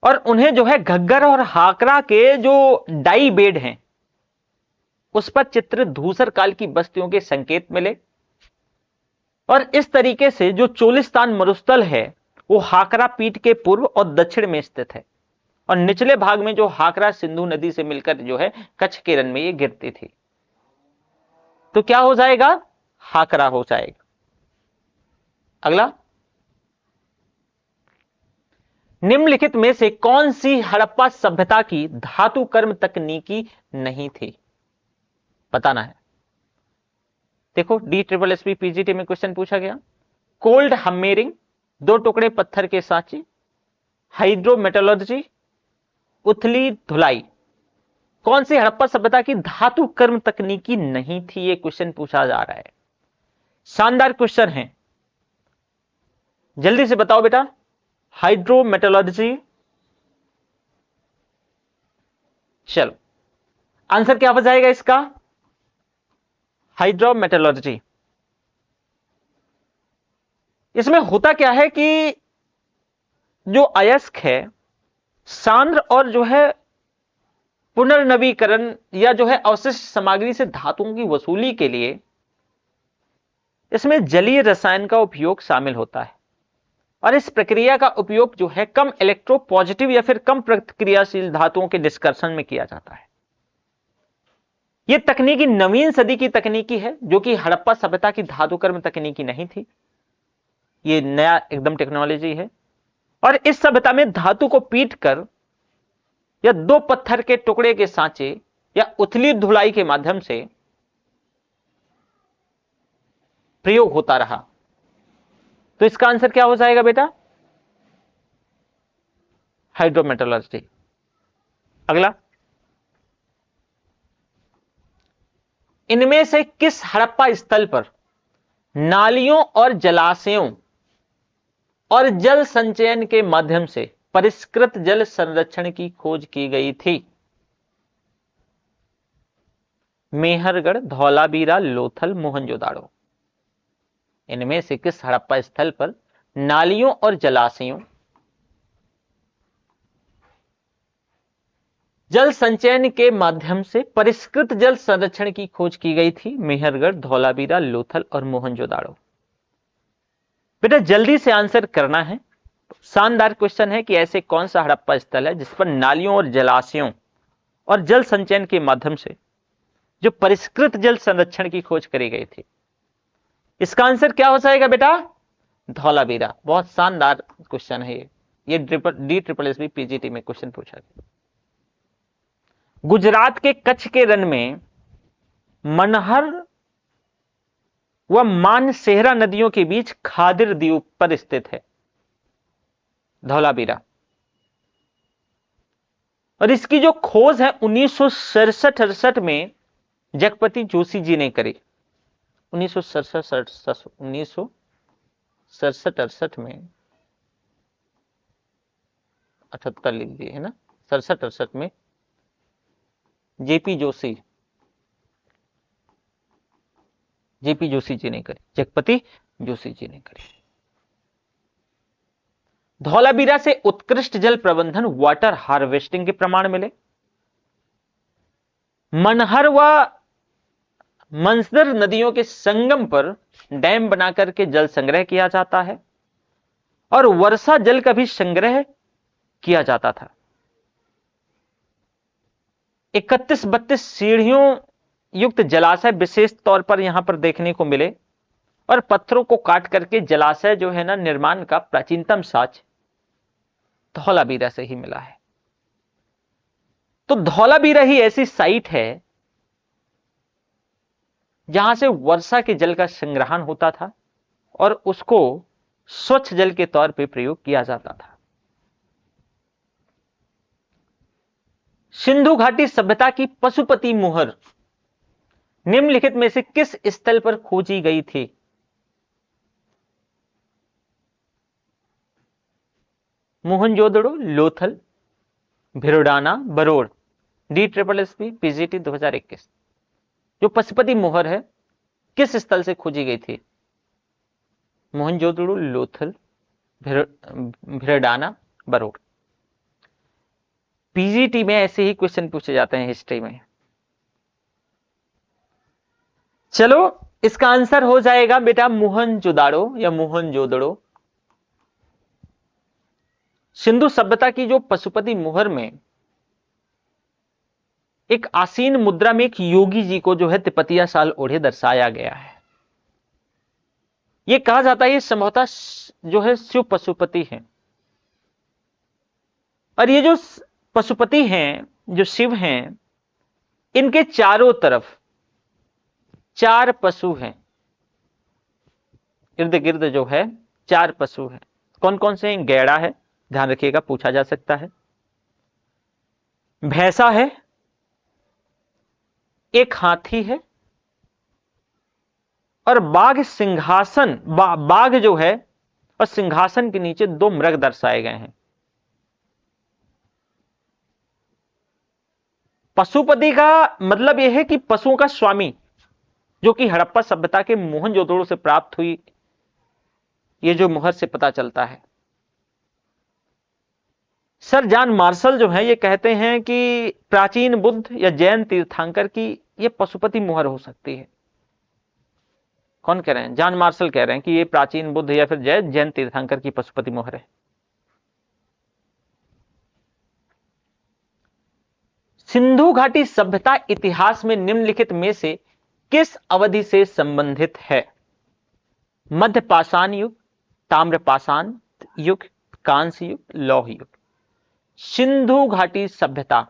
और उन्हें जो है घग्गर और हाकरा के जो डाई बेड हैं उस पर चित्रित धूसर काल की बस्तियों के संकेत मिले, और इस तरीके से जो चोलिस्तान मरुस्थल है वो हाकरा पीठ के पूर्व और दक्षिण में स्थित है, और निचले भाग में जो हाकरा सिंधु नदी से मिलकर जो है कच्छ के रन में ये गिरती थी। तो क्या हो जाएगा? हाकरा हो जाएगा। अगला, निम्नलिखित में से कौन सी हड़प्पा सभ्यता की धातु कर्म तकनीकी नहीं थी? बताना है। देखो, DSSB PGT में क्वेश्चन पूछा गया। कोल्ड हमेरिंग, 2 टुकड़े पत्थर के सांचे, हाइड्रोमेटोलॉजी, उथली धुलाई। कौन सी हड़प्पा सभ्यता की धातु कर्म तकनीकी नहीं थी? ये क्वेश्चन पूछा जा रहा है। शानदार क्वेश्चन है, जल्दी से बताओ बेटा। हाइड्रोमेटोलॉजी, चलो आंसर क्या हो जाएगा इसका? हाइड्रोमेटलर्जी। इसमें होता क्या है कि जो अयस्क है, सांद्र और जो है पुनर्नवीकरण या जो है अवशिष्ट सामग्री से धातुओं की वसूली के लिए इसमें जलीय रसायन का उपयोग शामिल होता है। और इस प्रक्रिया का उपयोग जो है कम इलेक्ट्रोपॉजिटिव या फिर कम प्रतिक्रियाशील धातुओं के निष्कर्षण में किया जाता है। यह तकनीकी नवीन सदी की तकनीकी है, जो कि हड़प्पा सभ्यता की धातुकर्म तकनीकी नहीं थी। यह नया एकदम टेक्नोलॉजी है। और इस सभ्यता में धातु को पीट कर या दो पत्थर के टुकड़े के सांचे या उथली धुलाई के माध्यम से प्रयोग होता रहा। तो इसका आंसर क्या हो जाएगा बेटा? हाइड्रोमेटलर्जी। अगला, इनमें से किस हड़प्पा स्थल पर नालियों और जलाशयों और जल संचयन के माध्यम से परिष्कृत जल संरक्षण की खोज की गई थी? मेहरगढ़, धौलावीरा, लोथल, मोहनजोदाड़ो। इनमें से किस हड़प्पा स्थल पर नालियों और जलाशयों, जल संचयन के माध्यम से परिष्कृत जल संरक्षण की खोज की गई थी? मेहरगढ़, धौलावीरा, लोथल और मोहनजोदाड़ो। बेटा जल्दी से आंसर करना है। शानदार क्वेश्चन है कि ऐसे कौन सा हड़प्पा स्थल है जिस पर नालियों और जलाशयों और जल संचयन के माध्यम से जो परिष्कृत जल संरक्षण की खोज करी गई थी? इसका आंसर क्या हो जाएगा बेटा? धौलावीरा। बहुत शानदार क्वेश्चन है ये DSSS पीजीटी में क्वेश्चन पूछा गया। गुजरात के कच्छ के रण में मनहर व मानसेहरा नदियों के बीच खादिर द्वीप पर स्थित है धौलावीरा। और इसकी जो खोज है 1967-68 में जगपति जोशी जी ने करी। 1967-68 में, 78 लिख दिए है ना, 67-68 में जेपी जोशी जी ने करी, जगपति जोशी जी ने करी। धौलावीरा से उत्कृष्ट जल प्रबंधन, वाटर हार्वेस्टिंग के प्रमाण मिले। मनहर व मंसदर नदियों के संगम पर डैम बनाकर के जल संग्रह किया जाता है और वर्षा जल का भी संग्रह किया जाता था। 31-32 सीढ़ियों युक्त जलाशय विशेष तौर पर यहां पर देखने को मिले और पत्थरों को काट करके जलाशय जो है ना निर्माण का प्राचीनतम साक्ष्य धौलावीरा से ही मिला है। तो धौलावीरा ही ऐसी साइट है जहां से वर्षा के जल का संग्रहण होता था और उसको स्वच्छ जल के तौर पे प्रयोग किया जाता था। सिंधु घाटी सभ्यता की पशुपति मुहर निम्नलिखित में से किस स्थल पर खोजी गई थी? मोहनजोदड़ो, लोथल, भिरोडाना, बरोड़। DSSS PGT 2021। जो पशुपति मुहर है किस स्थल से खोजी गई थी? मोहनजोदड़ो, लोथल, भिरोडाना, बरोड़। पीजीटी में ऐसे ही क्वेश्चन पूछे जाते हैं हिस्ट्री में। चलो इसका आंसर हो जाएगा बेटा मोहनजोदाड़ो या मोहनजोदड़ो। सिंधु सभ्यता की जो पशुपति मुहर में एक आसीन मुद्रा में एक योगी जी को जो है तिपतिया शाल ओढ़े दर्शाया गया है। यह कहा जाता है ये संभवतः जो है शिव पशुपति हैं। और ये जो पशुपति हैं, जो शिव हैं, इनके चारों तरफ 4 पशु हैं। इर्द गिर्द जो है 4 पशु हैं। कौन कौन से हैं? गैड़ा है, ध्यान रखिएगा पूछा जा सकता है। भैंसा है, एक हाथी है और बाघ सिंहासन, बाघ जो है और सिंहासन के नीचे 2 मृग दर्शाए गए हैं। पशुपति का मतलब यह है कि पशुओं का स्वामी, जो कि हड़प्पा सभ्यता के मोहनजोदड़ो से प्राप्त हुई, ये जो मुहर से पता चलता है। सर जॉन मार्शल जो है ये कहते हैं कि प्राचीन बुद्ध या जैन तीर्थंकर की ये पशुपति मुहर हो सकती है। कौन कह रहे हैं? जॉन मार्शल कह रहे हैं कि ये प्राचीन बुद्ध या फिर जैन तीर्थंकर की पशुपति मुहर है। सिंधु घाटी सभ्यता इतिहास में निम्नलिखित में से किस अवधि से संबंधित है? मध्य पाषाण युग, ताम्र पाषाण युग, कांस्य युग, लौह युग। सिंधु घाटी सभ्यता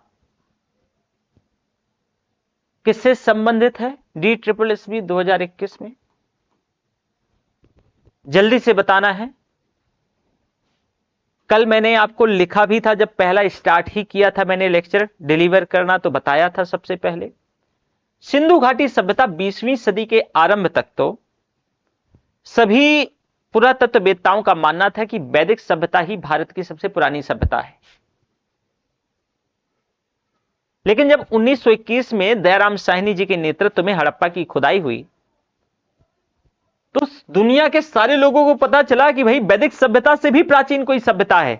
किससे संबंधित है? DSSB 2021 में जल्दी से बताना है। कल मैंने आपको लिखा भी था, जब पहला स्टार्ट ही किया था मैंने लेक्चर डिलीवर करना, तो बताया था सबसे पहले सिंधु घाटी सभ्यता 20वीं सदी के आरंभ तक तो सभी पुरातत्ववेत्ताओं का मानना था कि वैदिक सभ्यता ही भारत की सबसे पुरानी सभ्यता है। लेकिन जब 1921 में दयाराम साहनी जी के नेतृत्व में हड़प्पा की खुदाई हुई तो दुनिया के सारे लोगों को पता चला कि भाई वैदिक सभ्यता से भी प्राचीन कोई सभ्यता है,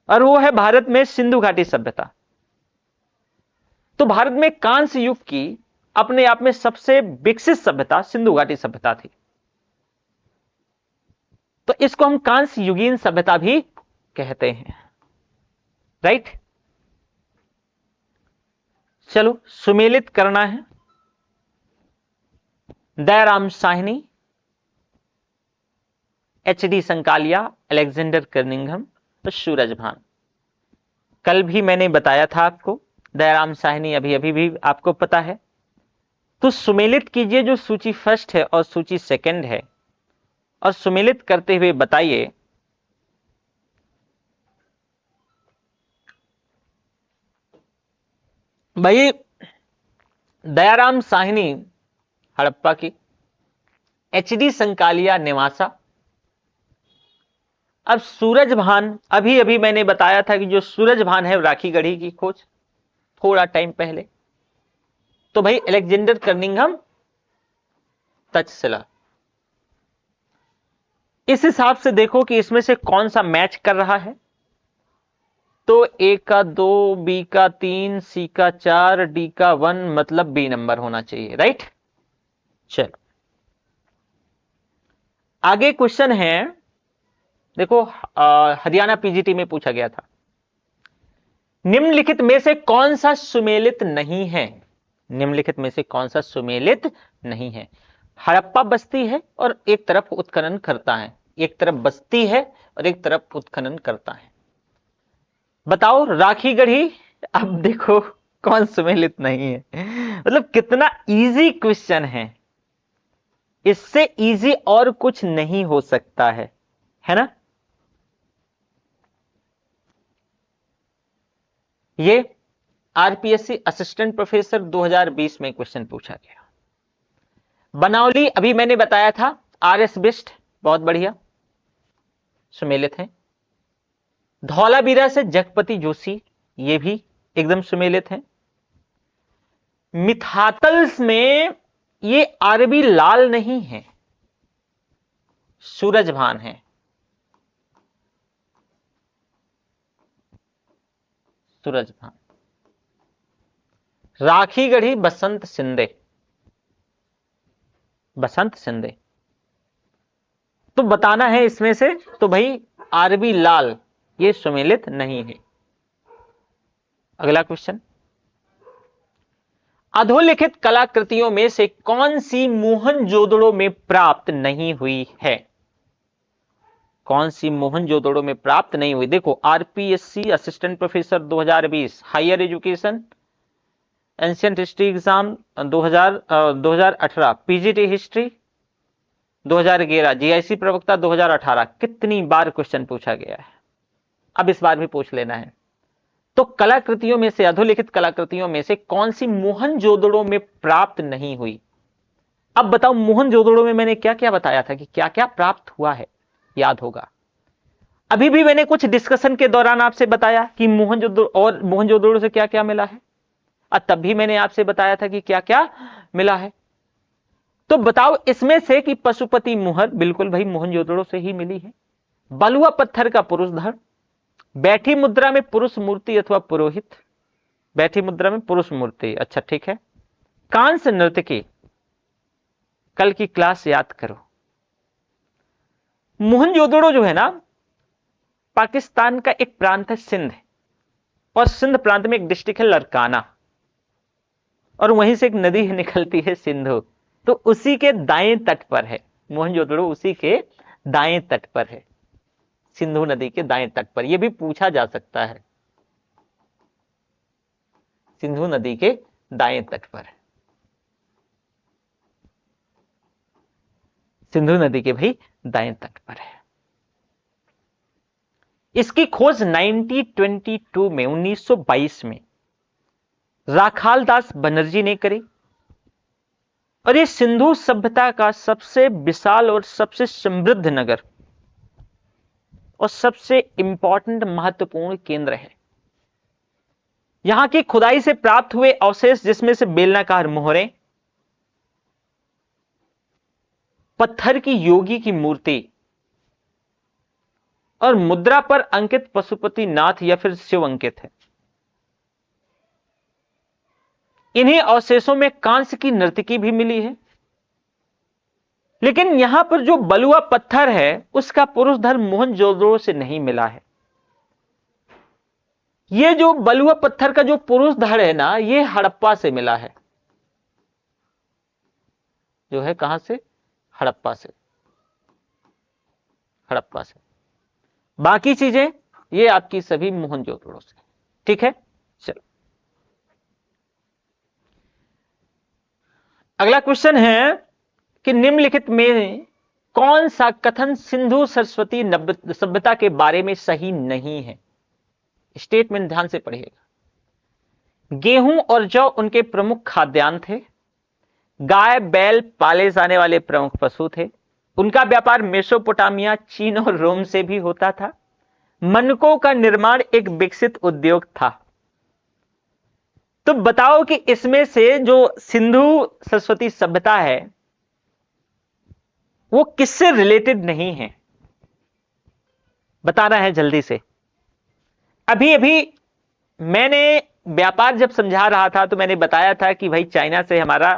और वो है भारत में सिंधु घाटी सभ्यता। तो भारत में कांस्य युग की अपने आप में सबसे विकसित सभ्यता सिंधु घाटी सभ्यता थी, तो इसको हम कांस्य युगीन सभ्यता भी कहते हैं। राइट, चलो सुमेलित करना है। दयाराम साहनी, HD संकालिया, अलेक्जेंडर कर्निंघम और सूरजभान। कल भी मैंने बताया था आपको, दयाराम साहनी अभी भी आपको पता है। तो सुमेलित कीजिए जो सूची फर्स्ट है और सूची सेकंड है, और सुमेलित करते हुए बताइए भाई दयाराम साहनी हड़प्पा की, HD संकालिया नेवासा। अब सूरजभान, अभी मैंने बताया था कि जो सूरजभान है राखी गढ़ी की खोज थोड़ा टाइम पहले। तो भाई अलेक्जेंडर कर्निंघम तक्षशिला। इस हिसाब से देखो कि इसमें से कौन सा मैच कर रहा है। तो A का 2, B का 3, C का 4, D का 1, मतलब B नंबर होना चाहिए। राइट, चलो आगे क्वेश्चन है। देखो हरियाणा PGT में पूछा गया था, निम्नलिखित में से कौन सा सुमेलित नहीं है? निम्नलिखित में से कौन सा सुमेलित नहीं है? हड़प्पा बस्ती है और एक तरफ उत्खनन करता है, एक तरफ बस्ती है और एक तरफ उत्खनन करता है। बताओ राखी गढ़ी। अब देखो कौन सुमेलित नहीं है, मतलब कितना इजी क्वेश्चन है, इससे इजी और कुछ नहीं हो सकता है ना। ये RPSC असिस्टेंट प्रोफेसर 2020 में क्वेश्चन पूछा गया। बनावली अभी मैंने बताया था, RS बिष्ट बहुत बढ़िया सुमेलित है। धौलावीरा से जगपति जोशी, ये भी एकदम सुमेलित है। मिथातल्स में ये RB लाल नहीं है, सूरजभान है। सूरजभान। राखी गढ़ी बसंत शिंदे, बसंत शिंदे। तो बताना है इसमें से, तो भाई RB लाल ये सुमेलित नहीं है। अगला क्वेश्चन, अधोलिखित कलाकृतियों में से कौन सी मोहनजोदड़ो में प्राप्त नहीं हुई है? कौन सी मोहनजोदड़ो में प्राप्त नहीं हुई? देखो RPSC assistant professor 2020, higher education ancient history exam 2018, PGT history 2011, GIC प्रवक्ता 2018, कितनी बार क्वेश्चन पूछा गया है। अब इस बार भी पूछ लेना है। तो कलाकृतियों में से, अधोलिखित कलाकृतियों में से कौन सी मोहनजोदड़ो में प्राप्त नहीं हुई? अब बताओ मोहनजोदड़ो में मैंने क्या क्या बताया था कि क्या क्या प्राप्त हुआ है, याद होगा। अभी भी मैंने कुछ डिस्कशन के दौरान आपसे बताया कि मोहनजोदड़ो और मोहनजोदड़ो से क्या क्या मिला है। और तब भी मैंने आपसे बताया था कि क्या क्या मिला है। तो बताओ इसमें से कि पशुपति मुहर, बिल्कुल भाई मोहनजोदड़ो से ही मिली है। बलुआ पत्थर का पुरुष धड़, बैठी मुद्रा में पुरुष मूर्ति अथवा पुरोहित, बैठी मुद्रा में पुरुष मूर्ति, अच्छा ठीक है। कांस्य नर्तकी, कल की क्लास याद करो। मोहनजोदड़ो जो है ना, पाकिस्तान का एक प्रांत है सिंध, और सिंध प्रांत में एक डिस्ट्रिक्ट है लरकाना, और वहीं से एक नदी निकलती है सिंधु। तो उसी के दाएं तट पर है मोहनजोदड़ो, उसी के दाएं तट पर है, सिंधु नदी के दाएं तट पर। यह भी पूछा जा सकता है, सिंधु नदी के दाएं तट पर है, सिंधु नदी के भाई दाएं तट पर है। इसकी खोज 1922 में 1922 में राखाल दास बनर्जी ने करी, और ये सिंधु सभ्यता का सबसे विशाल और सबसे समृद्ध नगर और सबसे इंपॉर्टेंट महत्वपूर्ण केंद्र है। यहां की खुदाई से प्राप्त हुए अवशेष, जिसमें से बेलनाकार मोहरें, पत्थर की योगी की मूर्ति और मुद्रा पर अंकित पशुपति नाथ या फिर शिव अंकित है। इन्हीं अवशेषों में कांस्य की नर्तकी भी मिली है। लेकिन यहां पर जो बलुआ पत्थर है उसका पुरुष धड़ मोहनजोदड़ो से नहीं मिला है। यह जो बलुआ पत्थर का जो पुरुष धड़ है ना, यह हड़प्पा से मिला है। जो है कहां से? हड़प्पा से, हड़प्पा से। बाकी चीजें ये आपकी सभी मोहनजोदड़ो से। ठीक है, चलो अगला क्वेश्चन है कि निम्नलिखित में कौन सा कथन सिंधु सरस्वती सभ्यता के बारे में सही नहीं है? स्टेटमेंट ध्यान से पढ़िएगा। गेहूं और जौ उनके प्रमुख खाद्यान्न थे। गाय बैल पाले जाने वाले प्रमुख पशु थे। उनका व्यापार मेसोपोटामिया, चीन और रोम से भी होता था। मनकों का निर्माण एक विकसित उद्योग था। तो बताओ कि इसमें से जो सिंधु सरस्वती सभ्यता है वो किससे रिलेटेड नहीं है? बताना है जल्दी से। अभी अभी मैंने व्यापार जब समझा रहा था तो मैंने बताया था कि भाई चाइना से हमारा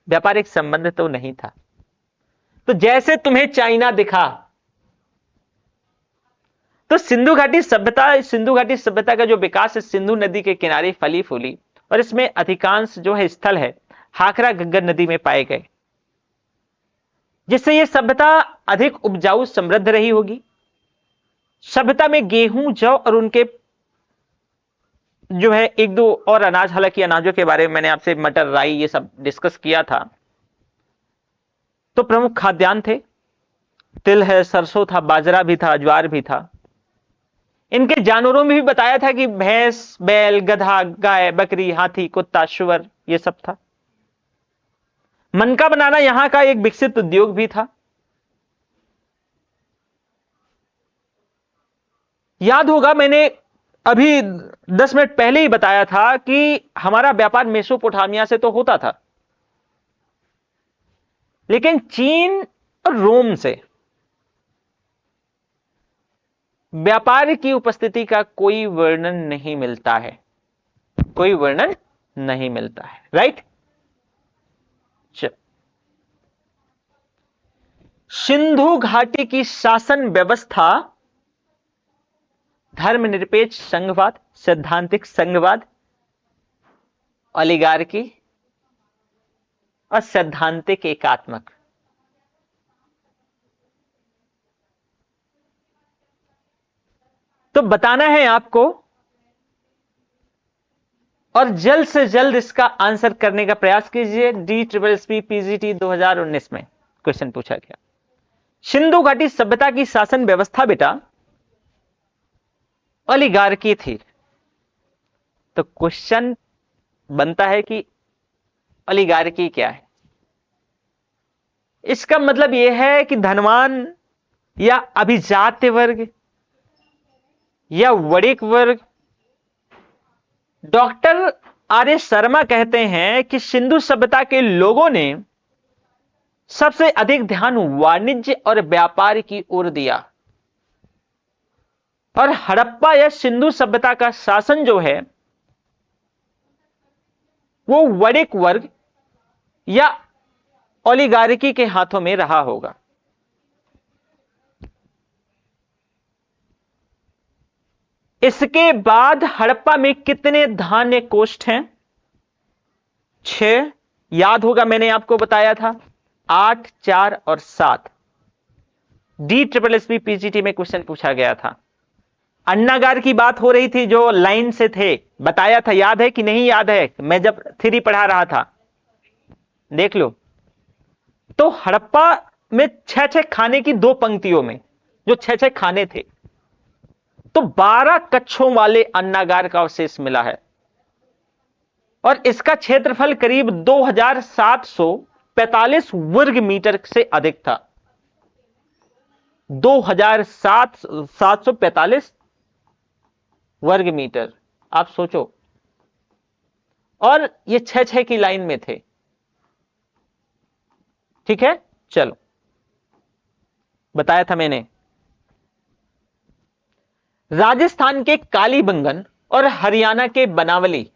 व्यापारिक संबंध तो नहीं था। तो जैसे तुम्हें चाइना दिखा तो सिंधु घाटी सभ्यता का जो विकास है सिंधु नदी के किनारे फली फूली, और इसमें अधिकांश जो है स्थल है हाकरा गग्गर नदी में पाए गए, जिससे यह सभ्यता अधिक उपजाऊ समृद्ध रही होगी। सभ्यता में गेहूं, जौ और उनके जो है एक दो और अनाज, हालांकि अनाजों के बारे में मैंने आपसे मटर, राई ये सब डिस्कस किया था। तो प्रमुख खाद्यान्न थे, तिल है, सरसों था, बाजरा भी था, ज्वार भी था। इनके जानवरों में भी बताया था कि भैंस, बैल, गधा, गाय, बकरी, हाथी, कुत्ता, शुअर ये सब था। मनका बनाना यहां का एक विकसित उद्योग भी था। याद होगा मैंने अभी 10 मिनट पहले ही बताया था कि हमारा व्यापार मेसोपोटामिया से तो होता था, लेकिन चीन और रोम से व्यापार की उपस्थिति का कोई वर्णन नहीं मिलता है, कोई वर्णन नहीं मिलता है। राइट। सिंधु घाटी की शासन व्यवस्था धर्मनिरपेक्ष संघवाद, सैद्धांतिक संघवाद, ओलिगार्की और सैद्धांतिक एकात्मक। तो बताना है आपको, और जल्द से जल्द इसका आंसर करने का प्रयास कीजिए। DSSB PGT 2019 में क्वेश्चन पूछा गया, सिंधु घाटी सभ्यता की शासन व्यवस्था बेटा ओलिगार्की थी। तो क्वेश्चन बनता है कि ओलिगार्की क्या है? इसका मतलब यह है कि धनवान या अभिजात्य वर्ग या वणिक वर्ग, डॉक्टर आर एस शर्मा कहते हैं कि सिंधु सभ्यता के लोगों ने सबसे अधिक ध्यान वाणिज्य और व्यापार की ओर दिया और हड़प्पा या सिंधु सभ्यता का शासन जो है वो वणिक वर्ग या ओलिगार्की के हाथों में रहा होगा। इसके बाद हड़प्पा में कितने धान्य कोष्ठ हैं? 6। याद होगा मैंने आपको बताया था 8, 4 और 7। DSSB PGT में क्वेश्चन पूछा गया था। अन्नागार की बात हो रही थी जो लाइन से थे, बताया था, याद है कि नहीं याद है? मैं जब 3 पढ़ा रहा था, देख लो। तो हड़प्पा में 6-6 खाने की 2 पंक्तियों में जो 6-6 खाने थे, तो 12 कक्षों वाले अन्नागार का अवशेष मिला है और इसका क्षेत्रफल करीब 2745 वर्ग मीटर से अधिक था। 2745 वर्ग मीटर, आप सोचो। और ये 6-6 की लाइन में थे। ठीक है, चलो, बताया था मैंने। राजस्थान के कालीबंगन और हरियाणा के बनावली,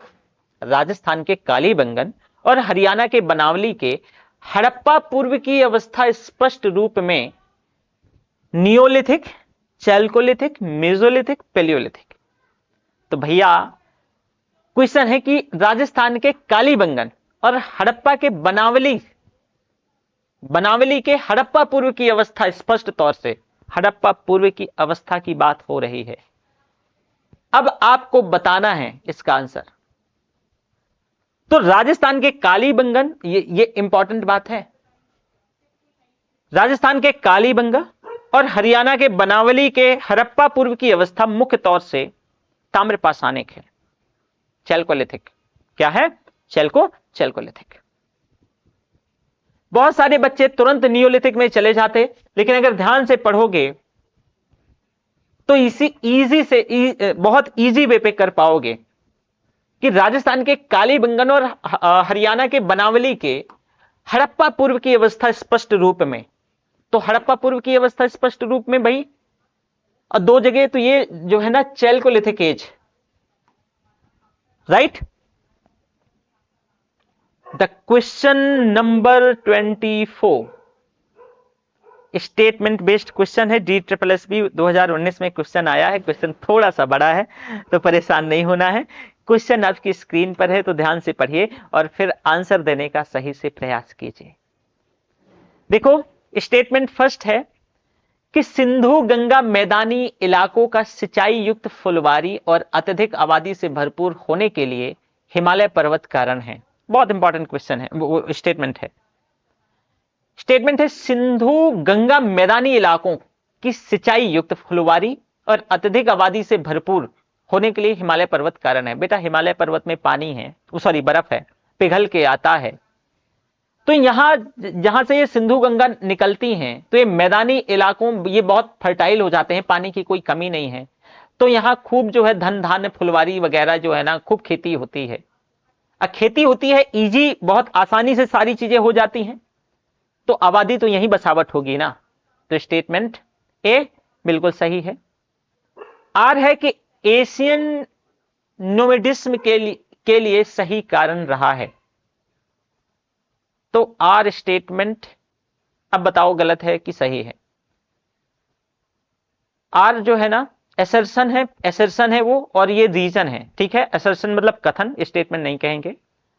राजस्थान के कालीबंगन और हरियाणा के बनावली के हड़प्पा पूर्व की अवस्था स्पष्ट रूप में नियोलिथिक, चैल्कोलिथिक, मेसोलिथिक, पेलियोलिथिक। तो भैया क्वेश्चन है कि राजस्थान के कालीबंगन और हड़प्पा के बनावली के हड़प्पा पूर्व की अवस्था, स्पष्ट तौर से हड़प्पा पूर्व की अवस्था की बात हो रही है। अब आपको बताना है इसका आंसर। तो राजस्थान के कालीबंगन, ये इंपॉर्टेंट बात है, राजस्थान के कालीबंगा और हरियाणा के बनावली के हड़प्पा पूर्व की अवस्था मुख्य तौर से ताम्रपाषाणिक है, चैल्कोलिथिक। क्या है? चैल्कोलिथिक। बहुत सारे बच्चे तुरंत नियोलिथिक में चले जाते, लेकिन अगर ध्यान से पढ़ोगे तो बहुत इजी वे पे कर पाओगे कि राजस्थान के कालीबंगन और हरियाणा के बनावली के हड़प्पा पूर्व की अवस्था स्पष्ट रूप में, तो हड़प्पा पूर्व की अवस्था स्पष्ट रूप में भाई, और 2 जगह तो ये जो है ना chalcolithic age, right. The question number 24 statement based question है। DSSB 2019 में क्वेश्चन आया है। क्वेश्चन थोड़ा सा बड़ा है तो परेशान नहीं होना है। क्वेश्चन आपकी स्क्रीन पर है तो ध्यान से पढ़िए और फिर आंसर देने का सही से प्रयास कीजिए। देखो, स्टेटमेंट फर्स्ट है कि सिंधु गंगा मैदानी इलाकों का सिंचाई युक्त फुलवारी और अत्यधिक आबादी से भरपूर होने के लिए हिमालय पर्वत कारण है। बहुत इंपॉर्टेंट क्वेश्चन है, वो स्टेटमेंट है। स्टेटमेंट है सिंधु गंगा मैदानी इलाकों की सिंचाई युक्त फुलवारी और अत्यधिक आबादी से भरपूर होने के लिए हिमालय पर्वत कारण है। बेटा, हिमालय पर्वत में पानी है, सॉरी बर्फ है, पिघल के आता है। तो जहां से ये सिंधु गंगा निकलती हैं तो ये मैदानी इलाकों, ये बहुत फर्टाइल हो जाते हैं, पानी की कोई कमी नहीं है। तो यहां खूब जो है धन धान्य फुलवारी वगैरह जो है ना, खूब खेती होती है। खेती होती है, इजी, बहुत आसानी से सारी चीजें हो जाती हैं, तो आबादी तो यही बसावट होगी ना। तो स्टेटमेंट ए बिल्कुल सही है। आर है कि एशियन नोमेडिज्म के लिए सही कारण रहा है। तो आर स्टेटमेंट, अब बताओ गलत है कि सही है? आर जो है ना एसर्शन है वो, और ये रीजन है। ठीक है, एसर्शन मतलब कथन, स्टेटमेंट नहीं कहेंगे।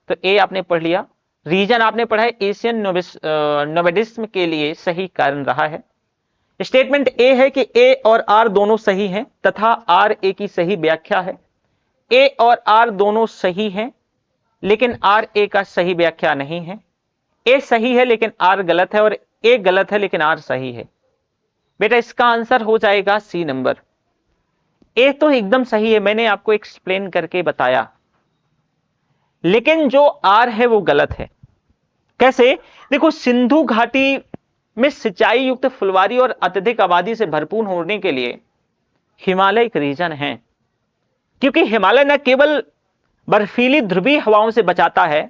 तो ए आपने पढ़ लिया, रीजन आपने पढ़ा है एशियन नोमेडिज्म के लिए सही कारण रहा है। स्टेटमेंट ए है कि ए और आर दोनों सही हैं तथा आर ए की सही व्याख्या है। ए और आर दोनों सही हैं लेकिन आर ए का सही व्याख्या नहीं है। ए सही है लेकिन आर गलत है, और ए गलत है लेकिन आर सही है। बेटा, इसका आंसर हो जाएगा सी नंबर। ए तो एकदम सही है, मैंने आपको एक्सप्लेन करके बताया, लेकिन जो आर है वो गलत है। कैसे? देखो, सिंधु घाटी में सिंचाई युक्त फुलवारी और अत्यधिक आबादी से भरपूर होने के लिए हिमालय एक रीजन है, क्योंकि हिमालय न केवल बर्फीली ध्रुवीय हवाओं से बचाता है,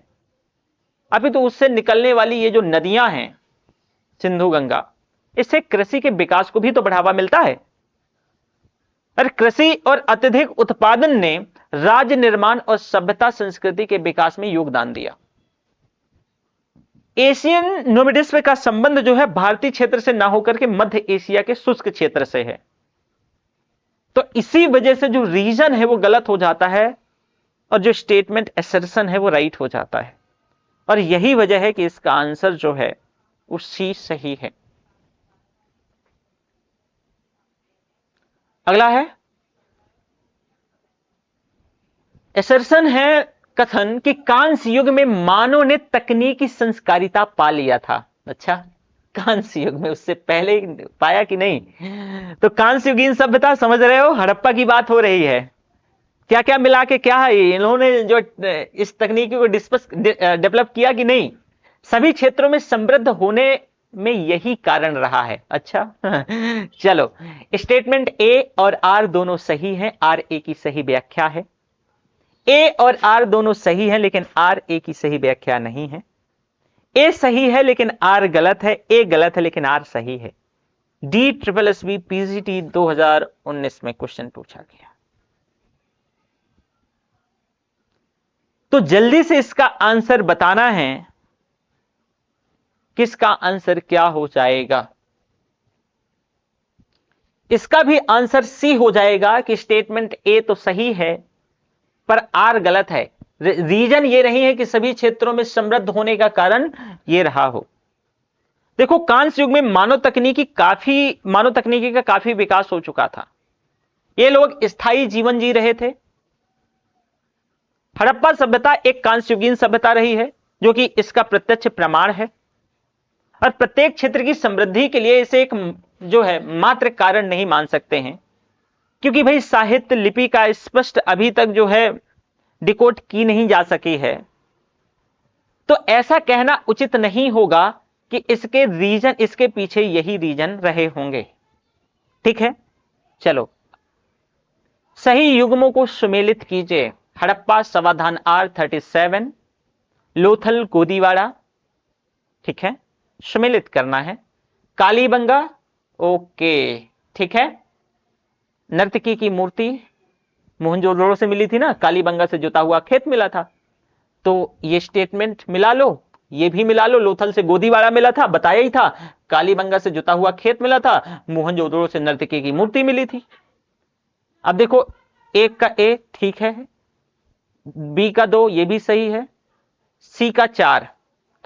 अभी तो उससे निकलने वाली ये जो नदियां हैं सिंधु गंगा, इससे कृषि के विकास को भी तो बढ़ावा मिलता है। और कृषि और अत्यधिक उत्पादन ने राज्य निर्माण और सभ्यता संस्कृति के विकास में योगदान दिया। एशियन नोमिडिस्म का संबंध जो है भारतीय क्षेत्र से ना होकर के मध्य एशिया के शुष्क क्षेत्र से है। तो इसी वजह से जो रीजन है वो गलत हो जाता है और जो स्टेटमेंट असर्शन है वो राइट हो जाता है, और यही वजह है कि इसका आंसर जो है वो सी सही है। अगला है असर्शन है कथन कि कांस्य युग में मानव ने तकनीकी संस्कारिता पा लिया था। अच्छा, कांस्य युग में, उससे पहले पाया कि नहीं? तो कांस्य युगीन सभ्यता समझ रहे हो, हड़प्पा की बात हो रही है। क्या क्या मिला के क्या है इन्होंने जो इस तकनीकी को डेवलप किया कि नहीं? सभी क्षेत्रों में समृद्ध होने में यही कारण रहा है। अच्छा चलो, स्टेटमेंट ए और आर दोनों सही हैं, आर ए की सही व्याख्या है। ए और आर दोनों सही हैं, लेकिन आर ए की सही व्याख्या नहीं है। ए सही है लेकिन आर गलत है, ए गलत है लेकिन आर सही है। DSSB PGT 2019 में क्वेश्चन पूछा गया। तो जल्दी से इसका आंसर बताना है, किसका आंसर क्या हो जाएगा? इसका भी आंसर सी हो जाएगा कि स्टेटमेंट ए तो सही है पर आर गलत है। रीजन ये नहीं है कि सभी क्षेत्रों में समृद्ध होने का कारण ये रहा हो। देखो, कांस्य युग में मानव तकनीकी का काफी विकास हो चुका था। ये लोग स्थायी जीवन जी रहे थे। हड़प्पा सभ्यता एक कांस्ययुगीन सभ्यता रही है, जो कि इसका प्रत्यक्ष प्रमाण है, और प्रत्येक क्षेत्र की समृद्धि के लिए इसे एक जो है मात्र कारण नहीं मान सकते हैं, क्योंकि भाई साहित्य लिपि का स्पष्ट अभी तक जो है डिकोड की नहीं जा सकी है। तो ऐसा कहना उचित नहीं होगा कि इसके रीजन, इसके पीछे यही रीजन रहे होंगे। ठीक है, चलो सही युग्मों को सुमेलित कीजिए। हड़प्पा समाधान R37, लोथल गोदीवाड़ा, ठीक है, सुमेलित करना है। कालीबंगा, ओके, ठीक है। नर्तकी की मूर्ति मोहनजोदड़ो से मिली थी ना, कालीबंगा से जुता हुआ खेत मिला था, तो ये स्टेटमेंट मिला लो, ये भी मिला लो। लोथल से गोदीवाड़ा मिला था, बताया ही था। कालीबंगा से जुता हुआ खेत मिला था, मोहनजोदड़ो से नर्तकी की मूर्ति मिली थी। अब देखो, एक का ए ठीक है, बी का 2 ये भी सही है, सी का 4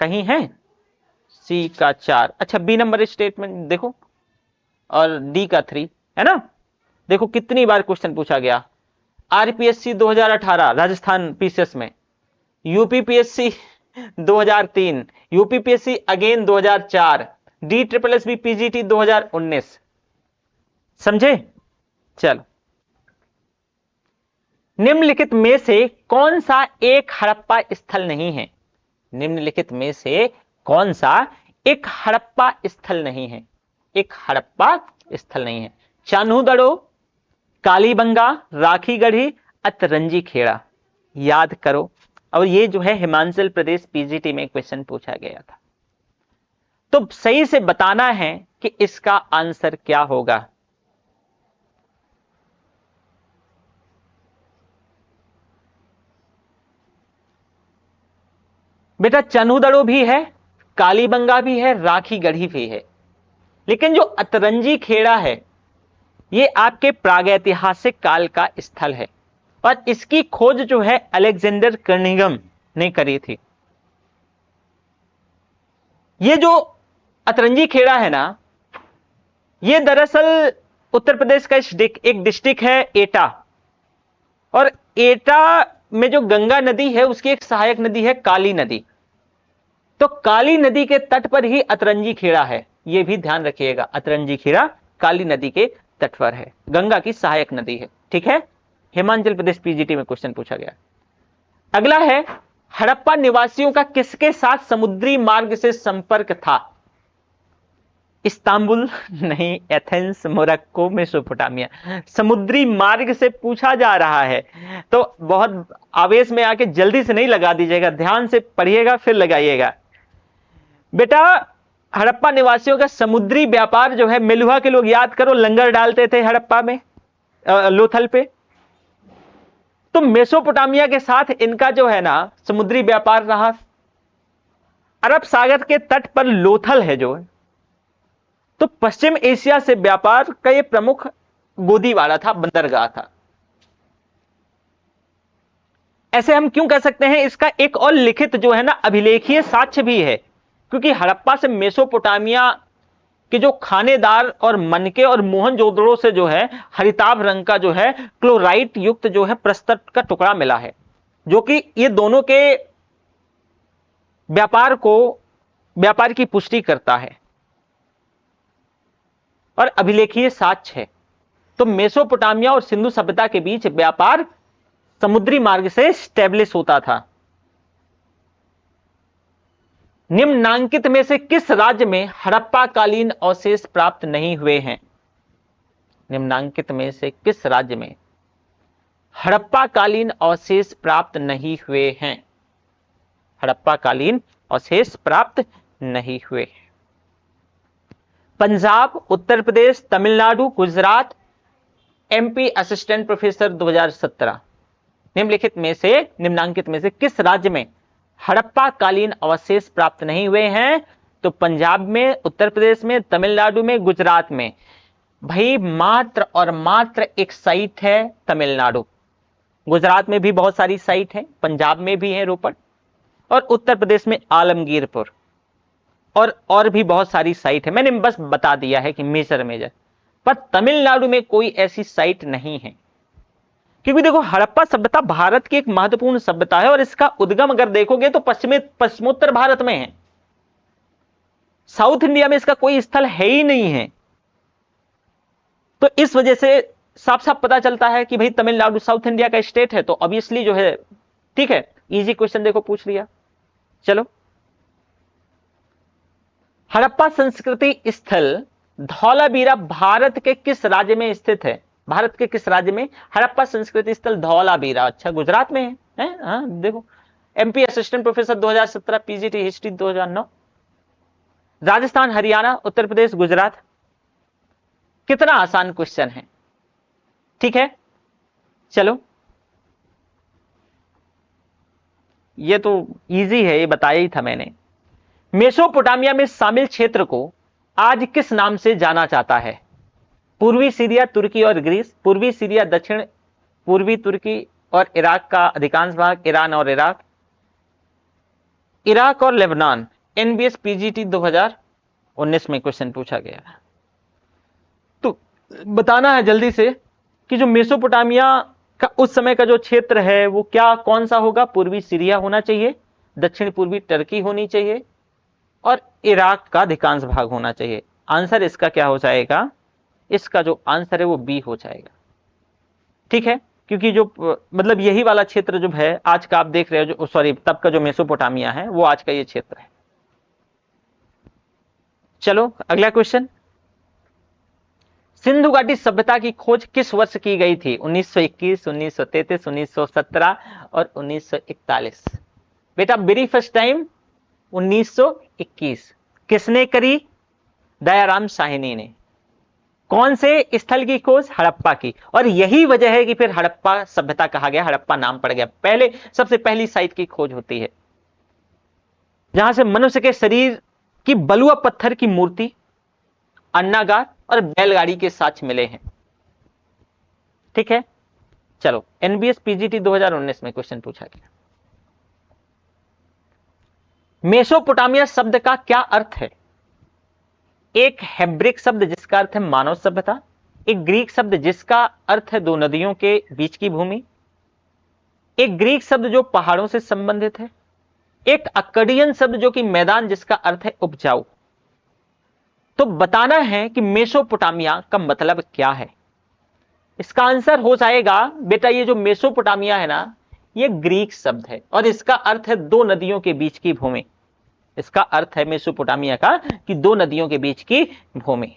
कहीं है, सी का 4, अच्छा बी नंबर स्टेटमेंट देखो, और डी का 3 है ना। देखो कितनी बार क्वेश्चन पूछा गया। RPSC 2018 राजस्थान PCS में, UPPSC 2003, UPPSC again 2004, DSSB PGT 2019, समझे। चलो, निम्नलिखित में से कौन सा एक हड़प्पा स्थल नहीं है? निम्नलिखित में से कौन सा एक हड़प्पा स्थल नहीं है? एक हड़प्पा स्थल नहीं है। चान्होदड़ो, कालीबंगा, राखीगढ़ी, अतरंजी खेड़ा, याद करो। और ये जो है हिमाचल प्रदेश PGT में क्वेश्चन पूछा गया था। तो सही से बताना है कि इसका आंसर क्या होगा। बेटा चान्होदड़ो भी है, कालीबंगा भी है, राखीगढ़ी भी है, लेकिन जो अतरंजी खेड़ा है ये आपके प्रागैतिहासिक काल का स्थल है, और इसकी खोज जो है अलेक्जेंडर कर्निगम ने करी थी। ये जो अतरंजी खेड़ा है ना, ये दरअसल उत्तर प्रदेश का एक डिस्ट्रिक्ट है एटा, और एटा में जो गंगा नदी है उसकी एक सहायक नदी है काली नदी। तो काली नदी के तट पर ही अतरंजी खेड़ा है, यह भी ध्यान रखिएगा। अतरंजी खेड़ा काली नदी के तट पर है, गंगा की सहायक नदी है, ठीक है। हिमाचल प्रदेश PGT में क्वेश्चन पूछा गया। अगला है, हड़प्पा निवासियों का किसके साथ समुद्री मार्ग से संपर्क था? इस्तांबुल नहीं, एथेंस, मोरक्को, मेसोपोटामिया। समुद्री मार्ग से पूछा जा रहा है, तो बहुत आवेश में आके जल्दी से नहीं लगा दीजिएगा, ध्यान से पढ़िएगा फिर लगाइएगा। बेटा हड़प्पा निवासियों का समुद्री व्यापार जो है, मेलुहा के लोग याद करो, लंगर डालते थे हड़प्पा में, लोथल पे। तो मेसोपोटामिया के साथ इनका जो है ना समुद्री व्यापार रहा। अरब सागर के तट पर लोथल है जो है, तो पश्चिम एशिया से व्यापार का ये प्रमुख गोदीवाड़ा था, बंदरगाह था। ऐसे हम क्यों कह सकते हैं? इसका एक और लिखित जो है ना अभिलेखीय साक्ष्य भी है, क्योंकि हड़प्पा से मेसोपोटामिया के जो खानेदार और मनके और मोहनजोदड़ो से जो है हरिताभ रंग का जो है क्लोराइट युक्त जो है प्रस्तर का टुकड़ा मिला है, जो कि ये दोनों के व्यापार की पुष्टि करता है और अभिलेखीय साक्ष्य है। तो मेसोपोटामिया और सिंधु सभ्यता के बीच व्यापार समुद्री मार्ग से स्टैब्लिश होता था। निम्नांकित में से किस राज्य में हड़प्पा कालीन अवशेष प्राप्त नहीं हुए हैं? निम्नांकित में से किस राज्य में हड़प्पा कालीन अवशेष प्राप्त नहीं हुए हैं? हड़प्पा कालीन अवशेष प्राप्त नहीं हुए। Punjab, Uttar Pradesh, Tamil Nadu, Gujarat, MP assistant professor 2017। निम्नांकित में से किस राज्य में हड़प्पा कालीन अवशेष प्राप्त नहीं हुए हैं? तो पंजाब में, उत्तर प्रदेश में, तमिलनाडु में, गुजरात में। भाई मात्र और मात्र एक साइट है तमिलनाडु। गुजरात में भी बहुत सारी साइट है, पंजाब में भी है रोपड़, और उत्तर प्रदेश में आलमगीरपुर, और भी बहुत सारी साइट है। मैंने बस बता दिया है कि मेजर, पर तमिलनाडु में कोई ऐसी साइट नहीं है। क्योंकि देखो हड़प्पा सभ्यता भारत की एक महत्वपूर्ण सभ्यता है और इसका उद्गम अगर देखोगे तो पश्चिमोत्तर भारत में है। साउथ इंडिया में इसका कोई स्थल है ही नहीं है। तो इस वजह से साफ साफ पता चलता है कि भाई तमिलनाडु साउथ इंडिया का स्टेट है, तो ऑब्वियसली जो है ठीक है। इजी क्वेश्चन देखो पूछ लिया। चलो, हड़प्पा संस्कृति स्थल धौलावीरा भारत के किस राज्य में स्थित है? भारत के किस राज्य में हड़प्पा संस्कृति स्थल धौलावीरा? अच्छा, गुजरात में है? हाँ देखो, MP assistant professor 2017, PGT history 2009। Rajasthan, Haryana, Uttar Pradesh, Gujarat. कितना आसान क्वेश्चन है, ठीक है। चलो, ये तो इजी है, ये बताया ही था मैंने। मेसोपोटामिया में शामिल क्षेत्र को आज किस नाम से जाना जाता है? पूर्वी सीरिया, तुर्की और ग्रीस, पूर्वी सीरिया, दक्षिण पूर्वी तुर्की और इराक का अधिकांश भाग, ईरान और इराक, इराक और लेबनान। एनबीएस पीजीटी 2019 में क्वेश्चन पूछा गया। तो बताना है जल्दी से कि जो मेसोपोटामिया का उस समय का जो क्षेत्र है वो क्या, कौन सा होगा? पूर्वी सीरिया होना चाहिए, दक्षिण पूर्वी टर्की होनी चाहिए और इराक का अधिकांश भाग होना चाहिए। आंसर इसका क्या हो जाएगा? इसका जो आंसर है वो बी हो जाएगा, ठीक है। क्योंकि जो मतलब यही वाला क्षेत्र जो है आज का आप देख रहे हो, जो सॉरी तब का जो मेसोपोटामिया है वो आज का ये क्षेत्र है। चलो अगला क्वेश्चन। सिंधु घाटी सभ्यता की खोज किस वर्ष की गई थी? 1921, 1933, 1917 और 1941। बेटा वेरी फर्स्ट टाइम 1921। किसने करी? दयाराम साहनी ने। कौन से स्थल की खोज? हड़प्पा की। और यही वजह है कि फिर हड़प्पा सभ्यता कहा गया, हड़प्पा नाम पड़ गया। पहले सबसे पहली साइट की खोज होती है जहां से मनुष्य के शरीर की बलुआ पत्थर की मूर्ति, अन्नागार और बैलगाड़ी के साक्ष्य मिले हैं, ठीक है। चलो, एनबीएस पीजीटी 2019 में क्वेश्चन पूछा गया। मेसोपोटामिया शब्द का क्या अर्थ है? एक हेब्रिक शब्द जिसका अर्थ है मानव सभ्यता, एक ग्रीक शब्द जिसका अर्थ है दो नदियों के बीच की भूमि, एक ग्रीक शब्द जो पहाड़ों से संबंधित है, एक अक्कडियन शब्द जो कि मैदान जिसका अर्थ है उपजाऊ। तो बताना है कि मेसोपोटामिया का मतलब क्या है। इसका आंसर हो जाएगा बेटा, ये जो मेसोपोटामिया है ना, ये ग्रीक शब्द है और इसका अर्थ है दो नदियों के बीच की भूमि। इसका अर्थ है मेसोपोटामिया का कि दो नदियों के बीच की भूमि।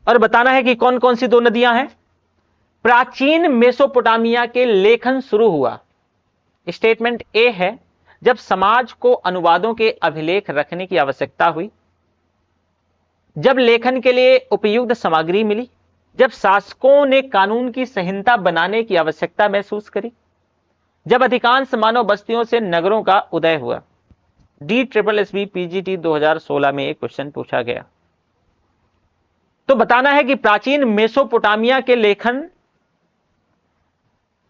और बताना है कि कौन कौन सी दो नदियां हैं। प्राचीन मेसोपोटामिया के लेखन शुरू हुआ, स्टेटमेंट ए है, जब समाज को अनुवादों के अभिलेख रखने की आवश्यकता हुई, जब लेखन के लिए उपयुक्त सामग्री मिली, जब शासकों ने कानून की संहिता बनाने की आवश्यकता महसूस करी, जब अधिकांश मानव बस्तियों से नगरों का उदय हुआ। DSSB PGT 2016 में एक क्वेश्चन पूछा गया। तो बताना है कि प्राचीन मेसोपोटामिया के लेखन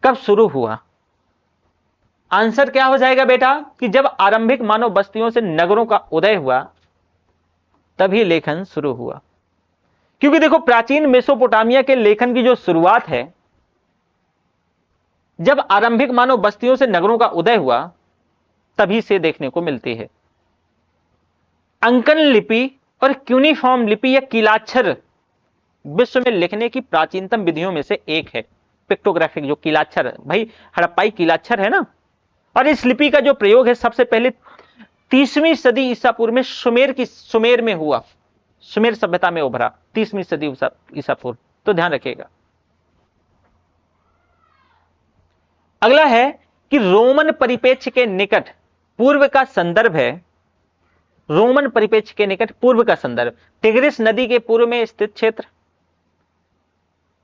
कब शुरू हुआ। आंसर क्या हो जाएगा बेटा कि जब आरंभिक मानव बस्तियों से नगरों का उदय हुआ तभी लेखन शुरू हुआ। क्योंकि देखो प्राचीन मेसोपोटामिया के लेखन की जो शुरुआत है, जब आरंभिक मानव बस्तियों से नगरों का उदय हुआ तभी से देखने को मिलती है। अंकन लिपि और क्यूनिफॉर्म लिपि या कीलाक्षर विश्व में लिखने की प्राचीनतम विधियों में से एक है। पिक्टोग्राफिक जो कीलाक्षर, भाई हड़प्पाई कीलाक्षर है ना, और इस लिपि का जो प्रयोग है सबसे पहले 30वीं सदी ईसा पूर्व में सुमेर में हुआ। सुमेर सभ्यता में उभरा 30वीं सदी ईसा पूर्व, तो ध्यान रखिएगा। अगला है कि रोमन परिप्रेक्ष्य के निकट पूर्व का संदर्भ है। रोमन परिप्रेक्ष्य के निकट पूर्व का संदर्भ टिग्रिस नदी के पूर्व में स्थित क्षेत्र,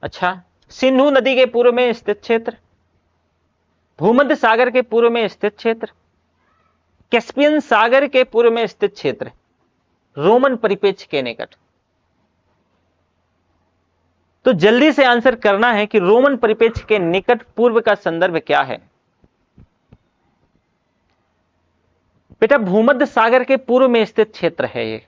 अच्छा, सिंधु नदी के पूर्व में स्थित क्षेत्र, भूमध्य सागर के पूर्व में स्थित क्षेत्र, कैस्पियन सागर के पूर्व में स्थित क्षेत्र, रोमन परिप्रेक्ष्य के निकट। तो जल्दी से आंसर करना है कि रोमन परिप्रेक्ष्य के निकट पूर्व का संदर्भ क्या है। बेटा भूमध्य सागर के पूर्व में स्थित क्षेत्र है, ये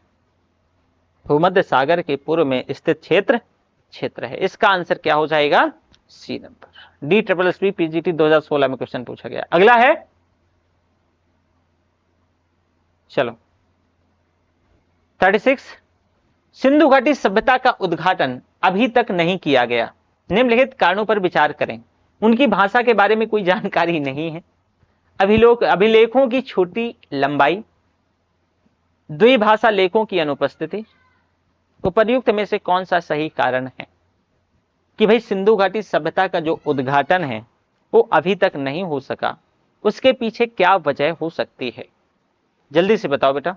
भूमध्य सागर के पूर्व में स्थित क्षेत्र है। इसका आंसर क्या हो जाएगा, सी नंबर। DSSB PGT 2016 में क्वेश्चन पूछा गया। अगला है, चलो 36, सिंधु घाटी सभ्यता का उद्घाटन अभी तक नहीं किया गया, निम्नलिखित कारणों पर विचार करें। उनकी भाषा के बारे में कोई जानकारी नहीं है, अभिलेखों की छोटी लंबाई, द्विभाषा लेखों की अनुपस्थिति। उपर्युक्त में से कौन सा सही कारण है कि भाई सिंधु घाटी सभ्यता का जो उद्घाटन है वो अभी तक नहीं हो सका, उसके पीछे क्या वजह हो सकती है। जल्दी से बताओ बेटा।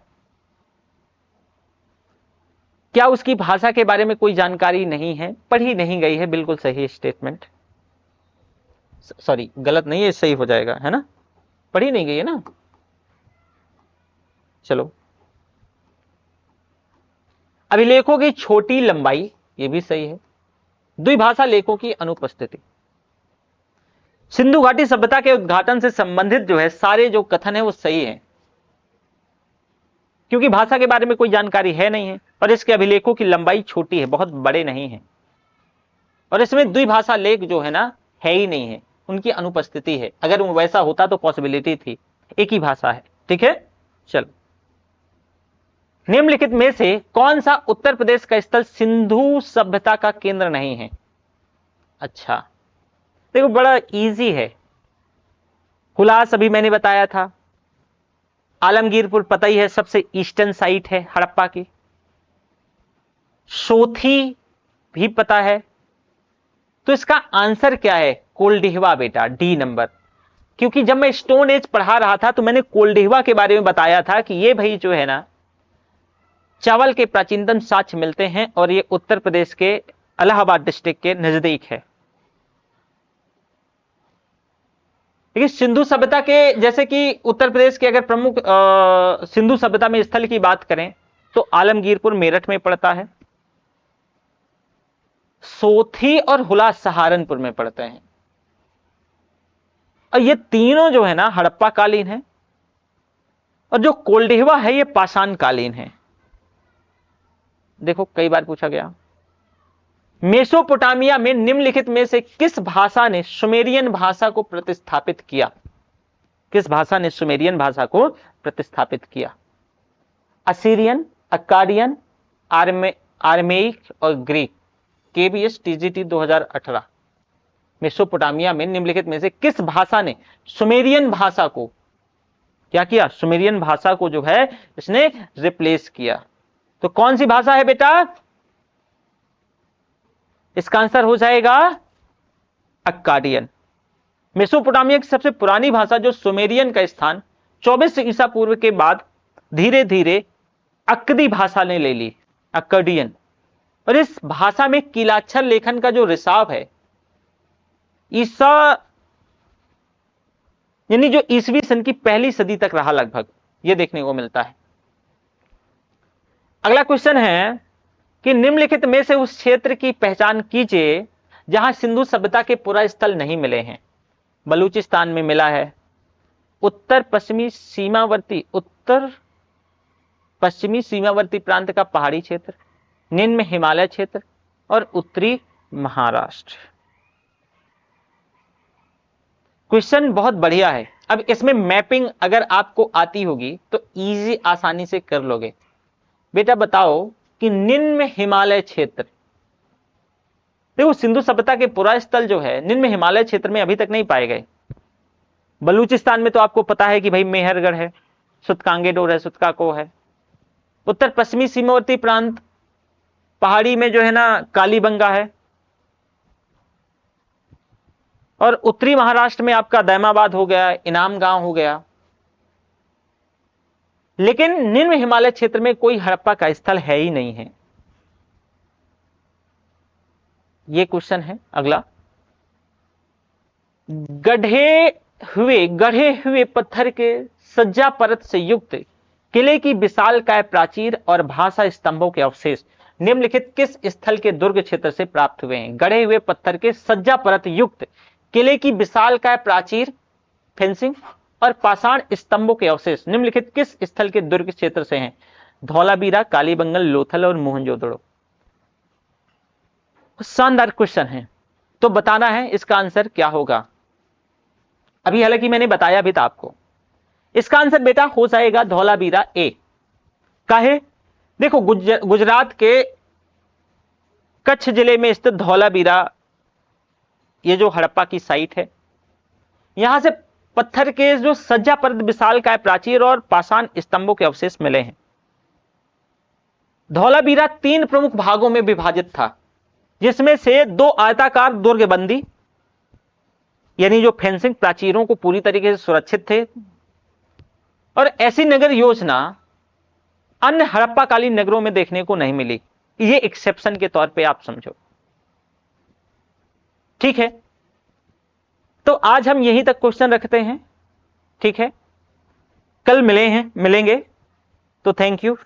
क्या उसकी भाषा के बारे में कोई जानकारी नहीं है, पढ़ी नहीं गई है, बिल्कुल सही स्टेटमेंट। सॉरी गलत नहीं है, सही हो जाएगा, है ना, पढ़ी नहीं गई है ना। चलो, अभिलेखों की छोटी लंबाई, ये भी सही है। द्विभाषा लेखों की अनुपस्थिति। सिंधु घाटी सभ्यता के उद्घाटन से संबंधित जो है सारे जो कथन है वो सही है, क्योंकि भाषा के बारे में कोई जानकारी है नहीं है, और इसके अभिलेखों की लंबाई छोटी है, बहुत बड़े नहीं है, और इसमें द्विभाषा लेख जो है ना है ही नहीं है, उनकी अनुपस्थिति है। अगर वो वैसा होता तो पॉसिबिलिटी थी, एक ही भाषा है। ठीक है, चलो, निम्नलिखित में से कौन सा उत्तर प्रदेश का स्थल सिंधु सभ्यता का केंद्र नहीं है। अच्छा देखो बड़ा इजी है। हुलास अभी मैंने बताया था, आलमगीरपुर पता ही है, सबसे ईस्टर्न साइट है हड़प्पा की। सोथी भी पता है, तो इसका आंसर क्या है, कोल्डिहवा बेटा, डी नंबर। क्योंकि जब मैं स्टोन एज पढ़ा रहा था तो मैंने कोल्डिहवा के बारे में बताया था कि ये भाई जो है ना चावल के प्राचीनतम साक्ष्य मिलते हैं, और ये उत्तर प्रदेश के इलाहाबाद डिस्ट्रिक्ट के नजदीक है। देखिए सिंधु सभ्यता के, जैसे कि उत्तर प्रदेश के अगर प्रमुख सिंधु सभ्यता में स्थल की बात करें तो आलमगीरपुर मेरठ में पड़ता है, सोथी और हुलास सहारनपुर में पड़ते हैं, और ये तीनों जो है ना हड़प्पा कालीन है, और जो कोल्डिहवा है ये पाषाण कालीन है। देखो कई बार पूछा गया, मेसोपोटामिया में निम्नलिखित में से किस भाषा ने सुमेरियन भाषा को प्रतिस्थापित किया। किस भाषा ने सुमेरियन भाषा को प्रतिस्थापित किया। असीरियन, अक्काडियन, आर्मेइक और ग्रीक। KBS TGT 2018। मेसोपोटामिया में निम्नलिखित में से किस भाषा ने सुमेरियन भाषा को क्या किया, सुमेरियन भाषा को जो है इसने रिप्लेस किया। तो कौन सी भाषा है बेटा, इसका आंसर हो जाएगा अक्काडियन। मेसोपोटामिया की सबसे पुरानी भाषा जो सुमेरियन का स्थान 24 ईसा पूर्व के बाद धीरे धीरे अक्कदी भाषा ने ले ली, अक्काडियन। और इस भाषा में कीलाक्षर लेखन का जो रिसाव है ईसा यानी जो ईसवी सन की पहली सदी तक रहा लगभग, यह देखने को मिलता है। अगला क्वेश्चन है कि निम्नलिखित में से उस क्षेत्र की पहचान कीजिए जहां सिंधु सभ्यता के पुरा स्थल नहीं मिले हैं। बलूचिस्तान में मिला है, उत्तर पश्चिमी सीमावर्ती प्रांत का पहाड़ी क्षेत्र, निम्न हिमालय क्षेत्र और उत्तरी महाराष्ट्र। क्वेश्चन बहुत बढ़िया है। अब इसमें मैपिंग अगर आपको आती होगी तो इजी आसानी से कर लोगे। बेटा बताओ कि निम्न हिमालय क्षेत्र, देखो सिंधु सभ्यता के पुरा स्थल जो है निम्न हिमालय क्षेत्र में अभी तक नहीं पाए गए। बलूचिस्तान में तो आपको पता है कि भाई मेहरगढ़ है, सुतकांगेडोर है, सुतकाको है। उत्तर पश्चिमी सीमावर्ती प्रांत पहाड़ी में जो है ना कालीबंगा है, और उत्तरी महाराष्ट्र में आपका दैमाबाद हो गया, इनाम गांव हो गया। लेकिन निम्न हिमालय क्षेत्र में कोई हड़प्पा का स्थल है ही नहीं है। यह क्वेश्चन है। अगला, गढ़े हुए पत्थर के सज्जा परत से युक्त किले की विशालकाय प्राचीर और भाषा स्तंभों के अवशेष निम्नलिखित किस स्थल के दुर्ग क्षेत्र से प्राप्त हुए हैं। गढ़े हुए पत्थर के सज्जा परत युक्त किले की विशालकाय प्राचीर, फेंसिंग और पाषाण स्तंभों के अवशेष निम्नलिखित किस स्थल के दुर्ग क्षेत्र से हैं। धौलावीरा, कालीबंगन, लोथल और मोहनजोदड़ो। शानदार क्वेश्चन है, तो बताना है इसका आंसर क्या होगा। अभी हालांकि मैंने बताया भी था आपको, इसका आंसर बेटा हो जाएगा धौलावीरा ए। काहे, देखो गुजरात के कच्छ जिले में स्थित धौलावीरा, ये जो हड़प्पा की साइट है, यहां से पत्थर के जो सज्जा परत विशालकाय प्राचीर और पाषाण स्तंभों के अवशेष मिले हैं। धौलावीरा 3 प्रमुख भागों में विभाजित था, जिसमें से 2 आयताकार दुर्गबंदी यानी जो फेंसिंग प्राचीरों को पूरी तरीके से सुरक्षित थे, और ऐसी नगर योजना अन्य हड़प्पाकालीन नगरों में देखने को नहीं मिली। ये एक्सेप्शन के तौर पे आप समझो, ठीक है। तो आज हम यहीं तक क्वेश्चन रखते हैं, ठीक है। कल मिलेंगे। तो थैंक यू।